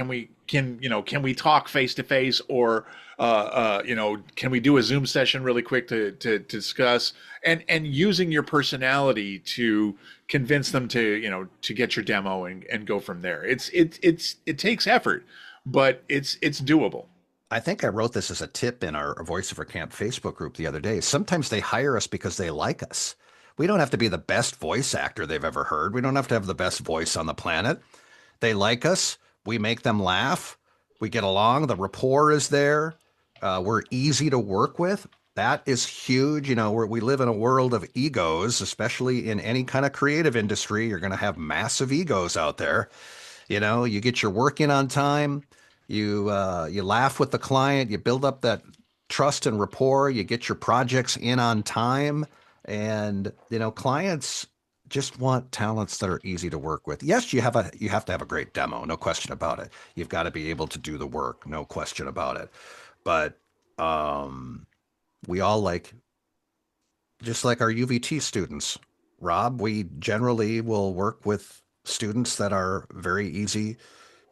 we talk face to face, or can we do a Zoom session really quick to discuss, and using your personality to convince them to get your demo and go from there. It takes effort, but it's doable. I think I wrote this as a tip in our Voiceover Camp Facebook group the other day. Sometimes they hire us because they like us. We don't have to be the best voice actor they've ever heard. We don't have to have the best voice on the planet. They like us. We make them laugh. We get along. The rapport is there. We're easy to work with. That is huge. We live in a world of egos, especially in any kind of creative industry. You're going to have massive egos out there. You get your work in on time. You laugh with the client. You build up that trust and rapport. You get your projects in on time. And, clients just want talents that are easy to work with. Yes, you have to have a great demo, no question about it. You've got to be able to do the work, no question about it. But we all just like our UVT students, Rob, we generally will work with students that are very easy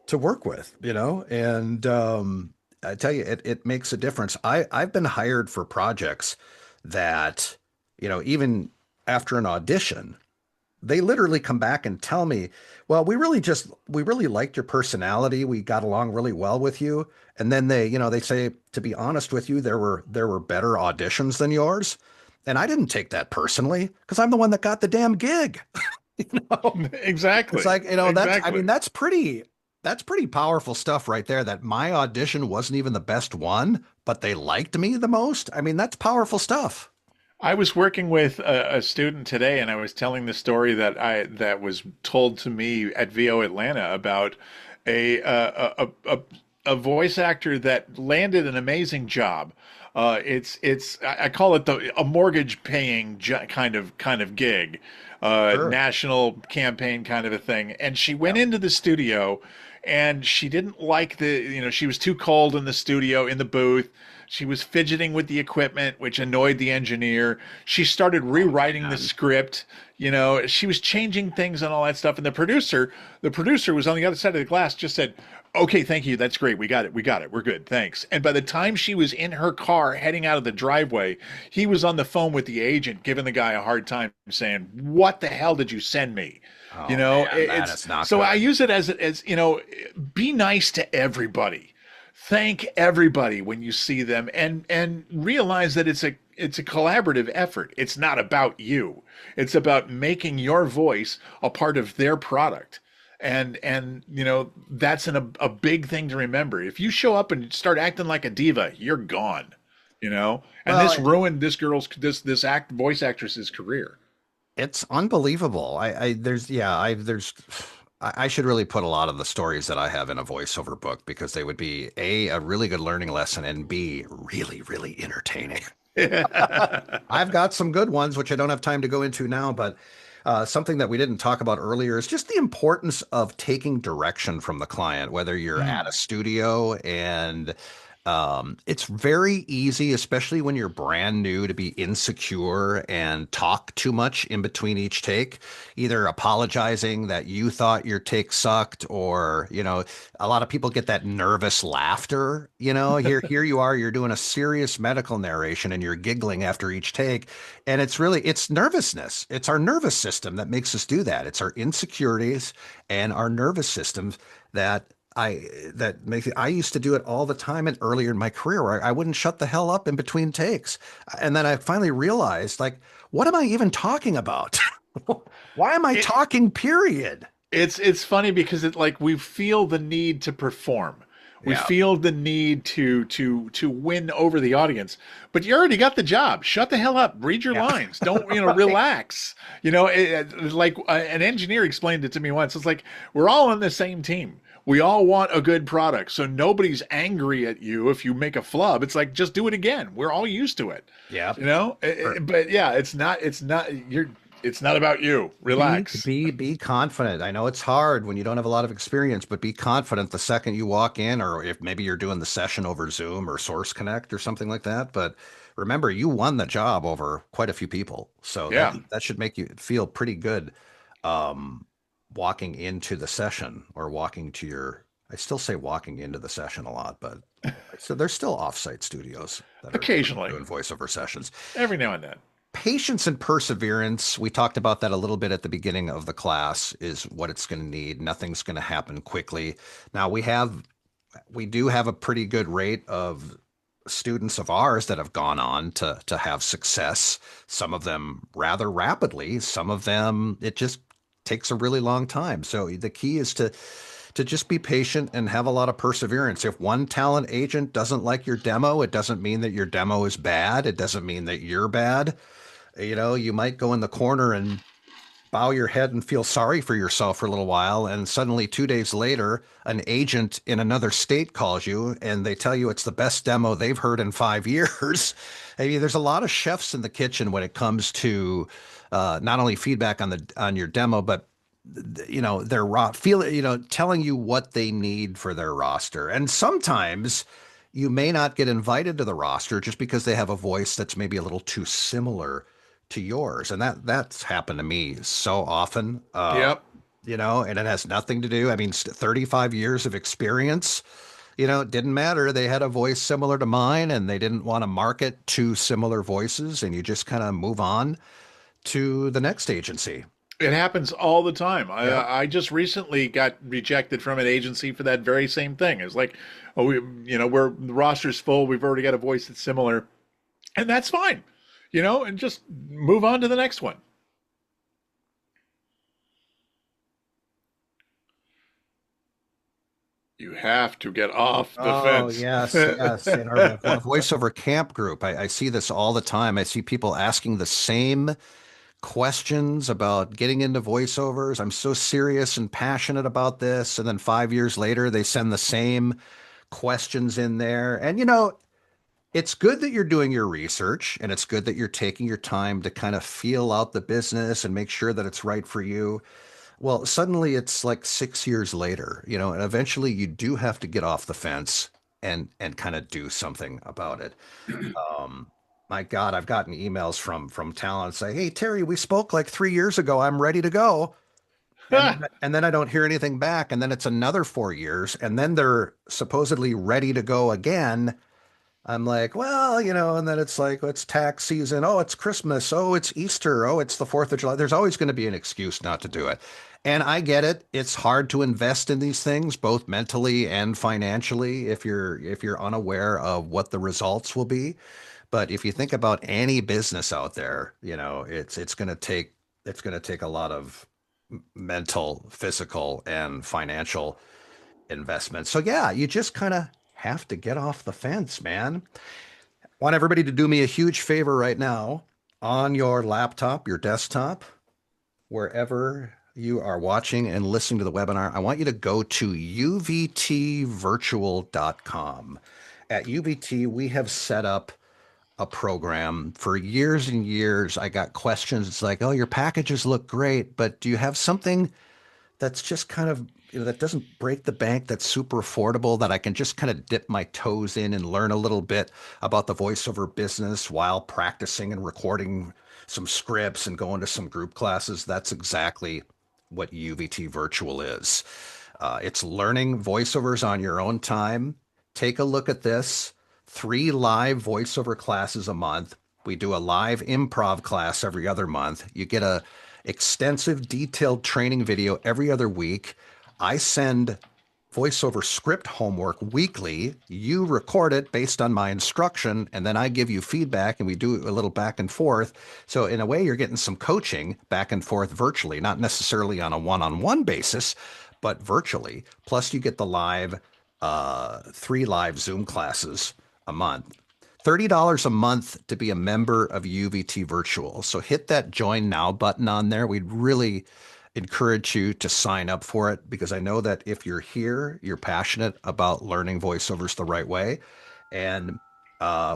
to work with, and I tell you, it makes a difference. I've been hired for projects that, even after an audition, they literally come back and tell me, well, we really liked your personality. We got along really well with you. And then they say, to be honest with you, there were better auditions than yours. And I didn't take that personally because I'm the one that got the damn gig. Exactly. It's like, exactly. that's pretty powerful stuff right there, that my audition wasn't even the best one, but they liked me the most. That's powerful stuff. I was working with a student today, and I was telling the story that was told to me at VO Atlanta about a voice actor that landed an amazing job. I call it a mortgage paying kind of gig, Sure. national campaign kind of a thing. And she went into the studio, and she didn't like she was too cold in the studio, in the booth. She was fidgeting with the equipment, which annoyed the engineer. She started rewriting the script. She was changing things and all that stuff. And the producer was on the other side of the glass, just said, "Okay, thank you. That's great. We got it. We're good. Thanks." And by the time she was in her car heading out of the driveway, he was on the phone with the agent, giving the guy a hard time, saying, "What the hell did you send me?" Oh, man, that is not so good. I use it as be nice to everybody. Thank everybody when you see them, and realize that it's a collaborative effort. It's not about you. It's about making your voice a part of their product. And that's a big thing to remember. If you show up and start acting like a diva, you're gone. And this ruined this girl's voice actress's career. It's unbelievable. I should really put a lot of the stories that I have in a voiceover book, because they would be a really good learning lesson, and B, really, really entertaining. I've got some good ones, which I don't have time to go into now, but something that we didn't talk about earlier is just the importance of taking direction from the client, whether you're at a studio. And it's very easy, especially when you're brand new, to be insecure and talk too much in between each take, either apologizing that you thought your take sucked, or, a lot of people get that nervous laughter. Here you are, you're doing a serious medical narration and you're giggling after each take. And it's nervousness. It's our nervous system that makes us do that. It's our insecurities and our nervous systems I used to do it all the time, and earlier in my career, where I wouldn't shut the hell up in between takes. And then I finally realized, like, what am I even talking about? Why am I talking, period? It's funny because we feel the need to perform. We feel the need to win over the audience, but you already got the job. Shut the hell up. Read your lines. Don't relax. An engineer explained it to me once. It's like, we're all on the same team. We all want a good product, so nobody's angry at you if you make a flub. It's like, just do it again. We're all used to it. Yeah. But yeah, it's not about you. Relax. Be confident. I know it's hard when you don't have a lot of experience, but be confident the second you walk in, or if maybe you're doing the session over Zoom or Source Connect or something like that. But remember, you won the job over quite a few people. So that should make you feel pretty good. Walking into the session, or I still say walking into the session a lot, but so there's still offsite studios that are occasionally doing voiceover sessions every now and then. Patience and perseverance. We talked about that a little bit at the beginning of the class, is what it's going to need. Nothing's going to happen quickly. Now we do have a pretty good rate of students of ours that have gone on to have success. Some of them rather rapidly, some of them, it just takes a really long time. So the key is to just be patient and have a lot of perseverance. If one talent agent doesn't like your demo, it doesn't mean that your demo is bad. It doesn't mean that you're bad. You might go in the corner and bow your head and feel sorry for yourself for a little while, and suddenly 2 days later, an agent in another state calls you and they tell you it's the best demo they've heard in 5 years. I mean, there's a lot of chefs in the kitchen when it comes to not only feedback on your demo, but telling you what they need for their roster. And sometimes you may not get invited to the roster just because they have a voice that's maybe a little too similar to yours. And that's happened to me so often. Yep. And it has nothing to do. I mean, 35 years of experience, it didn't matter. They had a voice similar to mine, and they didn't want to market two similar voices, and you just kind of move on to the next agency. It happens all the time. I just recently got rejected from an agency for that very same thing. It's like, the roster's full. We've already got a voice that's similar, and that's fine, and just move on to the next one. You have to get off the fence. Yes. In our voiceover camp group, I see this all the time. I see people asking the same questions about getting into voiceovers. I'm so serious and passionate about this. And then 5 years later, they send the same questions in there. And, it's good that you're doing your research, and it's good that you're taking your time to kind of feel out the business and make sure that it's right for you. Well, suddenly it's like 6 years later, and eventually you do have to get off the fence and kind of do something about it. My God, I've gotten emails from talent say, "Hey Terry, we spoke like 3 years ago. I'm ready to go." And then I don't hear anything back. And then it's another 4 years. And then they're supposedly ready to go again. I'm like, well, and then it's like, it's tax season. Oh, it's Christmas. Oh, it's Easter. Oh, it's the 4th of July. There's always going to be an excuse not to do it. And I get it. It's hard to invest in these things, both mentally and financially, if you're unaware of what the results will be. But if you think about any business out there, it's going to take a lot of mental, physical, and financial investment. So yeah, you just kind of have to get off the fence, man. Want everybody to do me a huge favor right now on your laptop, your desktop, wherever you are watching and listening to the webinar. I want you to go to uvtvirtual.com. At UVT, we have set up a program for years and years. I got questions. It's like, oh, your packages look great, but do you have something that's just kind of, that doesn't break the bank, that's super affordable, that I can just kind of dip my toes in and learn a little bit about the voiceover business while practicing and recording some scripts and going to some group classes? That's exactly what UVT Virtual is. It's learning voiceovers on your own time. Take a look at this. 3 live voiceover classes a month. We do a live improv class every other month. You get a extensive detailed training video every other week. I send voiceover script homework weekly. You record it based on my instruction, and then I give you feedback and we do a little back and forth. So in a way, you're getting some coaching back and forth virtually, not necessarily on a one-on-one basis, but virtually. Plus you get the 3 live Zoom classes a month. $30 a month to be a member of UVT Virtual. So hit that join now button on there. We'd really encourage you to sign up for it, because I know that if you're here, you're passionate about learning voiceovers the right way. And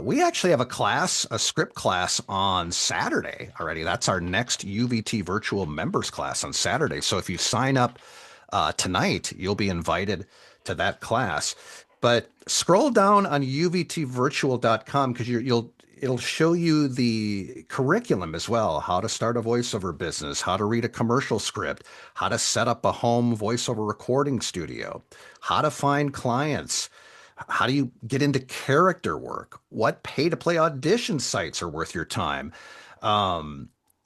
we actually have a script class on Saturday already. That's our next UVT Virtual members class on Saturday. So if you sign up tonight, you'll be invited to that class. But scroll down on uvtvirtual.com, because it'll show you the curriculum as well, how to start a voiceover business, how to read a commercial script, how to set up a home voiceover recording studio, how to find clients, how do you get into character work, what pay-to-play audition sites are worth your time.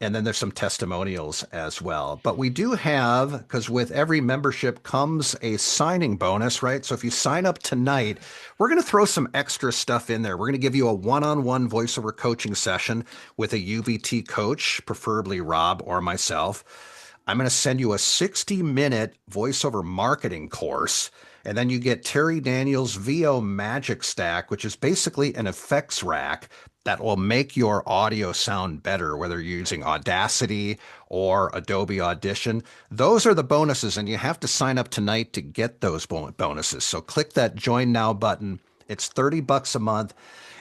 And then there's some testimonials as well. But we do have, because with every membership comes a signing bonus, right? So if you sign up tonight, we're going to throw some extra stuff in there. We're going to give you a one-on-one voiceover coaching session with a UVT coach, preferably Rob or myself. I'm going to send you a 60-minute voiceover marketing course. And then you get Terry Daniels' VO Magic Stack, which is basically an effects rack that will make your audio sound better, whether you're using Audacity or Adobe Audition. Those are the bonuses, and you have to sign up tonight to get those bonuses. So click that Join Now button. It's $30 a month.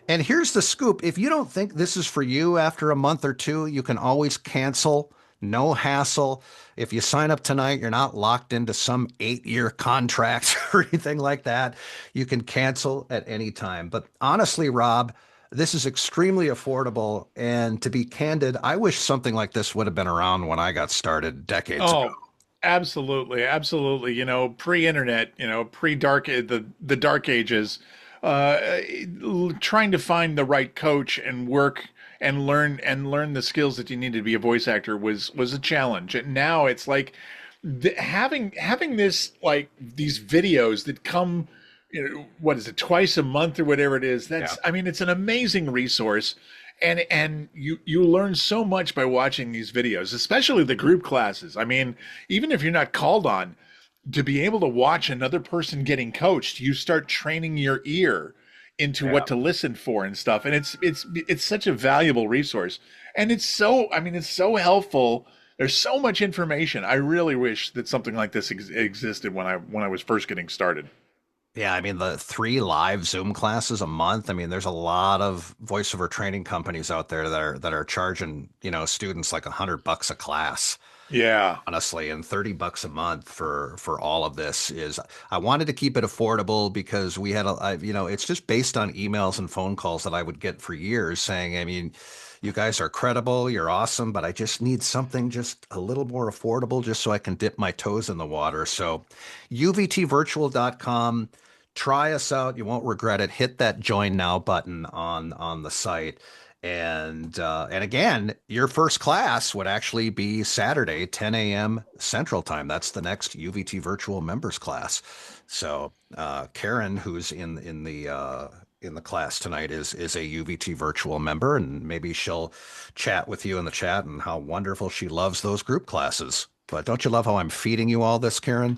And here's the scoop. If you don't think this is for you after a month or two, you can always cancel. No hassle. If you sign up tonight, you're not locked into some 8-year contract or anything like that. You can cancel at any time. But honestly, Rob, this is extremely affordable. And to be candid, I wish something like this would have been around when I got started decades ago. Absolutely. Absolutely. Pre-internet, pre-dark, the dark ages, trying to find the right coach and work and learn the skills that you need to be a voice actor was a challenge. And now it's like having this, like these videos that come, what is it, twice a month or whatever it is. I mean, it's an amazing resource. And you learn so much by watching these videos, especially the group classes. I mean, even if you're not called on, to be able to watch another person getting coached, you start training your ear into what to listen for and stuff. And it's such a valuable resource. And it's so helpful. There's so much information. I really wish that something like this existed when I was first getting started. Yeah, I mean the 3 live Zoom classes a month. I mean, there's a lot of voiceover training companies out there that are charging, students like $100 a class, Yeah. honestly, and $30 a month for all of this. Is I wanted to keep it affordable because we had it's just based on emails and phone calls that I would get for years saying, I mean, you guys are credible, you're awesome, but I just need something just a little more affordable just so I can dip my toes in the water. So uvtvirtual.com. Try us out. You won't regret it. Hit that join now button on the site. And again, your first class would actually be Saturday, 10 a.m. Central Time. That's the next UVT virtual members class. So Karen, who's in the class tonight, is a UVT virtual member, and maybe she'll chat with you in the chat and how wonderful she loves those group classes. But don't you love how I'm feeding you all this, Karen?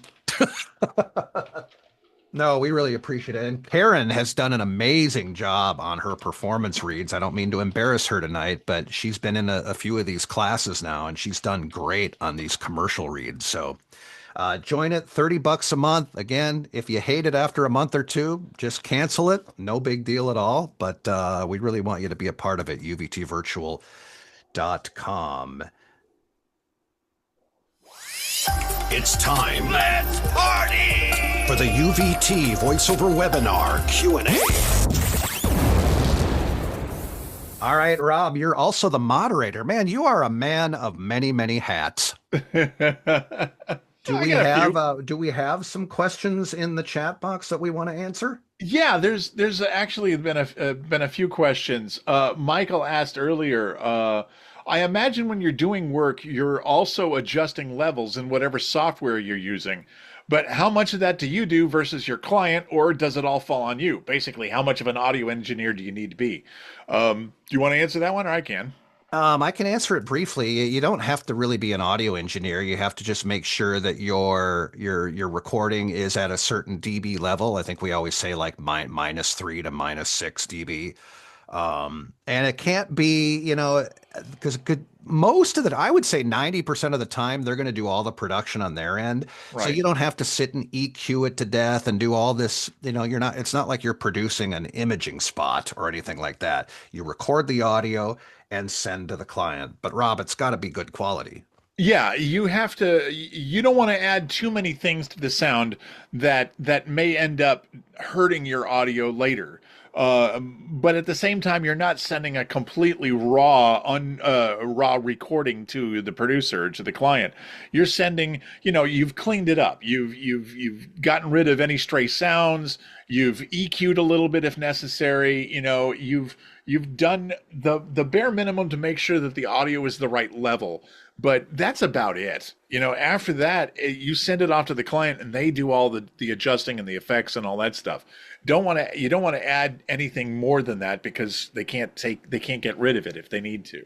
No, we really appreciate it. And Karen has done an amazing job on her performance reads. I don't mean to embarrass her tonight, but she's been in a few of these classes now, and she's done great on these commercial reads. So join it, $30 a month. Again, if you hate it after a month or two, just cancel it. No big deal at all. But we really want you to be a part of it, uvtvirtual.com. It's time. Let's party! For the UVT voiceover webinar Q&A. All right, Rob, you're also the moderator. Man, you are a man of many, many hats. Do we have some questions in the chat box that we want to answer? Yeah, there's actually been a few questions. Michael asked earlier, I imagine when you're doing work, you're also adjusting levels in whatever software you're using. But how much of that do you do versus your client, or does it all fall on you? Basically, how much of an audio engineer do you need to be? Do you want to answer that one, or I can? I can answer it briefly. You don't have to really be an audio engineer. You have to just make sure that your recording is at a certain dB level. I think we always say like -3 to -6 dB. And it can't be, because most of I would say 90% of the time, they're going to do all the production on their end. Right. So you don't have to sit and EQ it to death and do all this, it's not like you're producing an imaging spot or anything like that. You record the audio and send to the client. But Rob, it's got to be good quality. Yeah, you don't want to add too many things to the sound that may end up hurting your audio later. But at the same time, you're not sending a completely raw recording to the producer, to the client. You're sending, you've cleaned it up. You've gotten rid of any stray sounds. You've EQ'd a little bit if necessary. You've done the bare minimum to make sure that the audio is the right level. But that's about it. After that, you send it off to the client and they do all the adjusting and the effects and all that stuff. You don't want to add anything more than that because they can't get rid of it if they need to.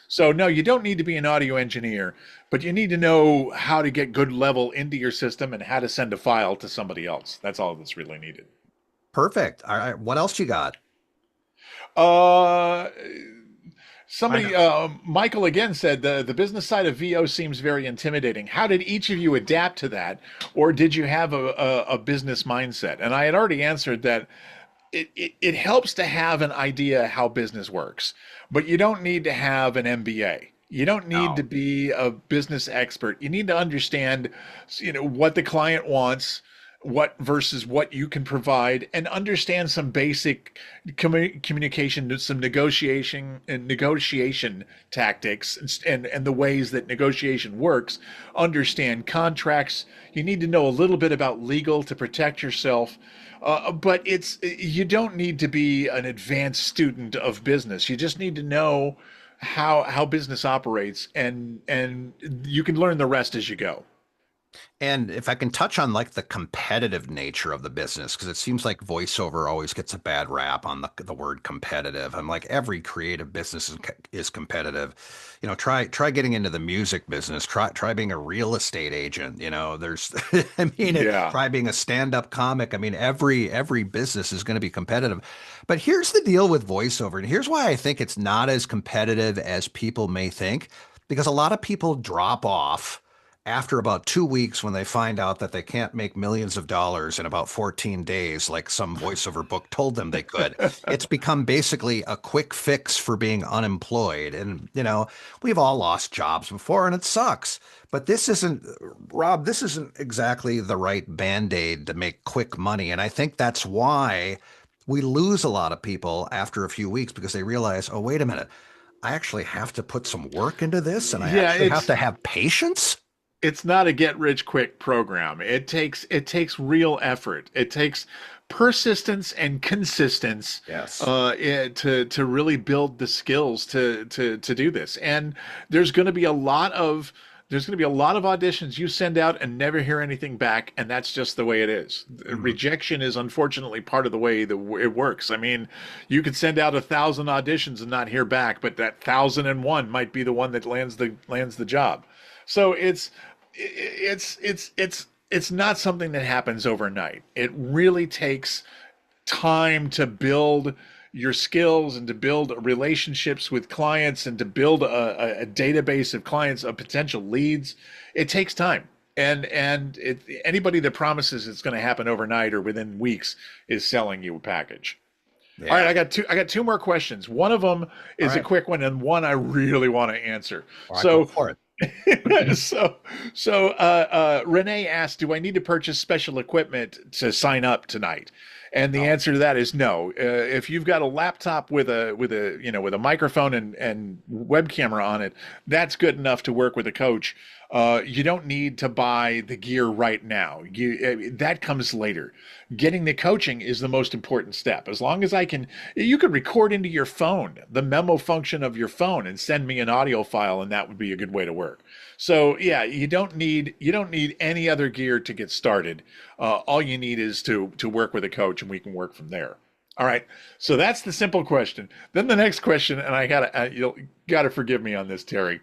So no, you don't need to be an audio engineer, but you need to know how to get good level into your system and how to send a file to somebody else. That's all that's really needed. Perfect. All right. What else you got? Somebody, Michael again said the business side of VO seems very intimidating. How did each of you adapt to that, or did you have a business mindset? And I had already answered that it helps to have an idea how business works, but you don't need to have an MBA. You don't need to be a business expert. You need to understand, what the client wants, what versus what you can provide, and understand some basic communication, some negotiation tactics and the ways that negotiation works. Understand contracts. You need to know a little bit about legal to protect yourself. But you don't need to be an advanced student of business. You just need to know how business operates, and you can learn the rest as you go. And if I can touch on like the competitive nature of the business, because it seems like voiceover always gets a bad rap on the word competitive. I'm like, every creative business is competitive. Try getting into the music business. Try being a real estate agent. There's, try being a stand-up comic. I mean, every business is going to be competitive. But here's the deal with voiceover, and here's why I think it's not as competitive as people may think, because a lot of people drop off after about 2 weeks, when they find out that they can't make millions of dollars in about 14 days, like some voiceover book told them they could, it's become basically a quick fix for being unemployed. And, we've all lost jobs before and it sucks. But this isn't, Rob, this isn't exactly the right Band-Aid to make quick money. And I think that's why we lose a lot of people after a few weeks, because they realize, oh, wait a minute, I actually have to put some work into this, and I actually have to have patience. It's not a get rich quick program. It takes real effort. It takes persistence and consistence. Yes. To really build the skills to do this. And there's going to be a lot of auditions you send out and never hear anything back, and that's just the way it is. Rejection is unfortunately part of the way that it works. I mean, you could send out 1,000 auditions and not hear back, but that 1,001 might be the one that lands the job. So it's not something that happens overnight. It really takes time to build your skills and to build relationships with clients and to build a database of clients, of potential leads. It takes time. And anybody that promises it's going to happen overnight or within weeks is selling you a package. Yeah. All right, I got two more questions. One of them is a quick one, and one I really want to answer. All right, go for it. So Renee asked, do I need to purchase special equipment to sign up tonight? And the answer to that is no. If you've got a laptop with a microphone and web camera on it, that's good enough to work with a coach. You don't need to buy the gear right now. That comes later. Getting the coaching is the most important step. As long as you could record into your phone, the memo function of your phone, and send me an audio file, and that would be a good way to work. So yeah, you don't need any other gear to get started. All you need is to work with a coach, and we can work from there. All right. So that's the simple question. Then the next question, and you'll gotta forgive me on this, Terry.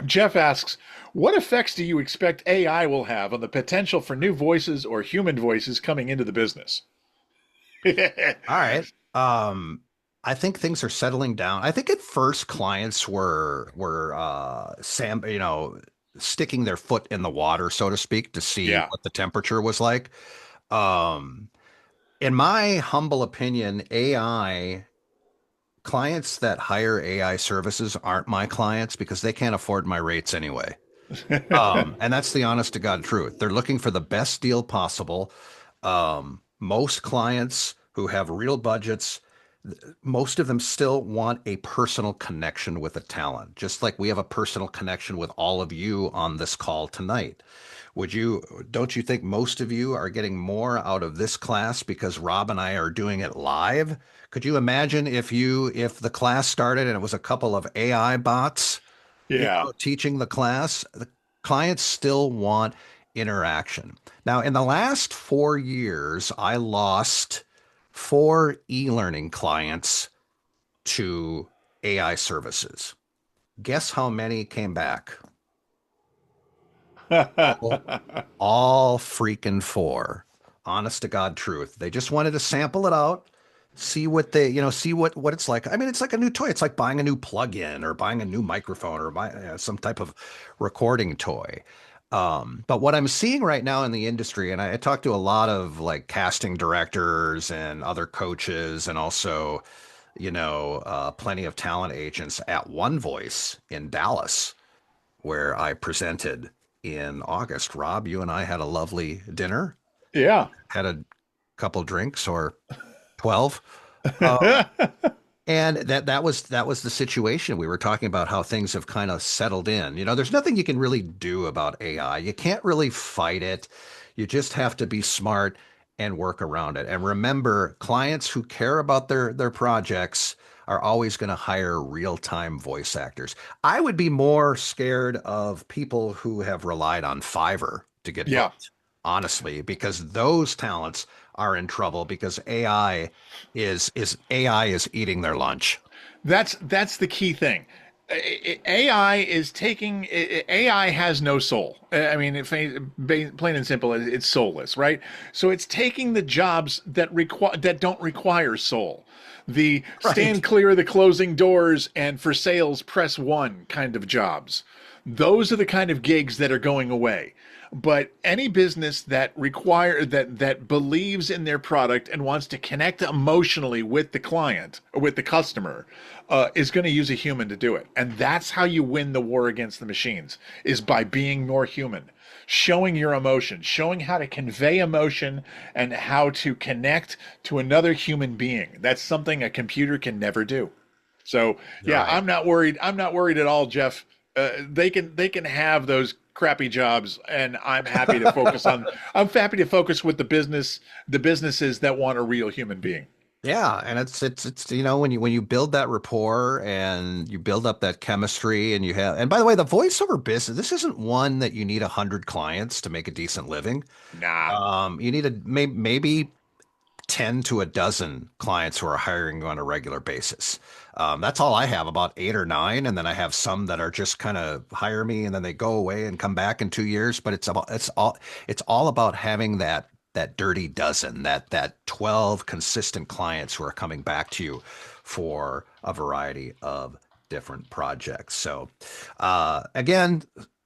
Jeff asks, what effects do you expect AI will have on the potential for new voices or human voices coming into the business? All right. I think things are settling down. I think at first clients were sticking their foot in the water, so to speak, to see what the temperature was like. In my humble opinion, clients that hire AI services aren't my clients because they can't afford my rates anyway. And that's the honest to God truth. They're looking for the best deal possible. Most clients who have real budgets, most of them still want a personal connection with a talent, just like we have a personal connection with all of you on this call tonight. Don't you think most of you are getting more out of this class because Rob and I are doing it live? Could you imagine if the class started and it was a couple of AI bots teaching the class? The clients still want interaction. Now, in the last 4 years, I lost 4 e-learning clients to AI services. Guess how many came back? All freaking 4. Honest to God truth. They just wanted to sample it out, see what it's like. I mean, it's like a new toy. It's like buying a new plug-in or buying a new microphone or buying some type of recording toy. But what I'm seeing right now in the industry, and I talk to a lot of like casting directors and other coaches, and also, plenty of talent agents at One Voice in Dallas, where I presented in August. Rob, you and I had a lovely dinner. Yeah. Had a couple drinks or 12. And that was the situation. We were talking about how things have kind of settled in. There's nothing you can really do about AI. You can't really fight it. You just have to be smart and work around it. And remember, clients who care about their projects are always going to hire real-time voice actors. I would be more scared of people who have relied on Fiverr to get booked, honestly, because those talents are in trouble because AI is eating their lunch. That's the key thing. AI has no soul. I mean, plain and simple, it's soulless, right? So it's taking the jobs that don't require soul. the stand clear of the closing doors and for sales press 1 kind of jobs. Those are the kind of gigs that are going away. But any business that that believes in their product and wants to connect emotionally with the client or with the customer is going to use a human to do it. And that's how you win the war against the machines, is by being more human, showing your emotion, showing how to convey emotion and how to connect to another human being. That's something a computer can never do. So yeah, I'm not worried. I'm not worried at all, Jeff. They can have those crappy jobs, and I'm happy to focus on. I'm happy to focus with the businesses that want a real human being. Yeah, and it's when you build that rapport and you build up that chemistry, and and by the way, the voiceover business, this isn't one that you need 100 clients to make a decent living. Nah. You need maybe 10 to a dozen clients who are hiring you on a regular basis. That's all I have, about 8 or 9. And then I have some that are just kind of hire me and then they go away and come back in 2 years. But it's all about having that dirty dozen, that 12 consistent clients who are coming back to you for a variety of different projects. So again,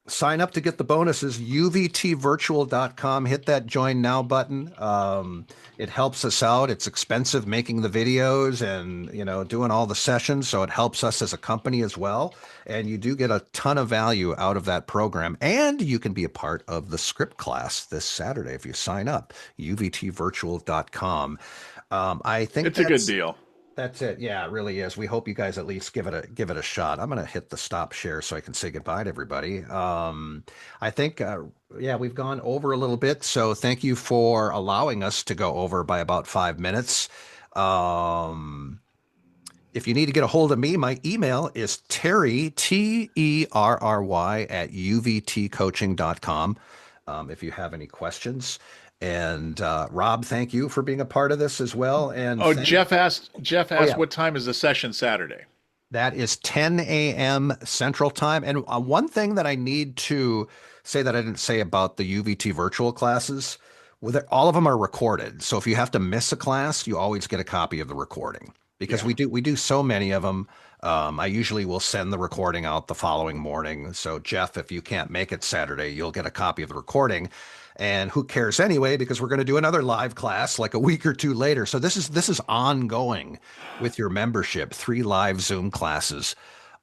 sign up to get the bonuses, uvtvirtual.com. Hit that join now button. It helps us out. It's expensive making the videos and, doing all the sessions. So it helps us as a company as well. And you do get a ton of value out of that program. And you can be a part of the script class this Saturday if you sign up, uvtvirtual.com. I think it's a good deal. That's it. Yeah, it really is. We hope you guys at least give it a shot. I'm going to hit the stop share so I can say goodbye to everybody. I think, we've gone over a little bit. So thank you for allowing us to go over by about 5 minutes. If you need to get a hold of me, my email is Terry, Terry, at uvtcoaching.com. If you have any questions. And Rob, thank you for being a part of this as well. And Jeff asked what time is the session Saturday? That is 10 a.m. Central Time. And one thing that I need to say that I didn't say about the UVT virtual classes, all of them are recorded. So if you have to miss a class, you always get a copy of the recording, because we do so many of them. I usually will send the recording out the following morning. So Jeff, if you can't make it Saturday, you'll get a copy of the recording. And who cares anyway, because we're going to do another live class like a week or 2 later. So this is ongoing with your membership, 3 live Zoom classes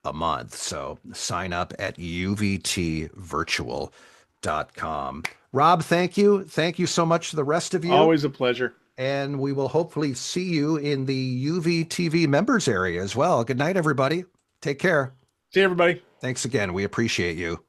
a month. So sign up at uvtvirtual.com. Rob, thank you. Thank you so much to the rest of you. Always a pleasure. And we will hopefully see you in the UVTV members area as well. Good night, everybody. Take care. See you, everybody. Thanks again. We appreciate you.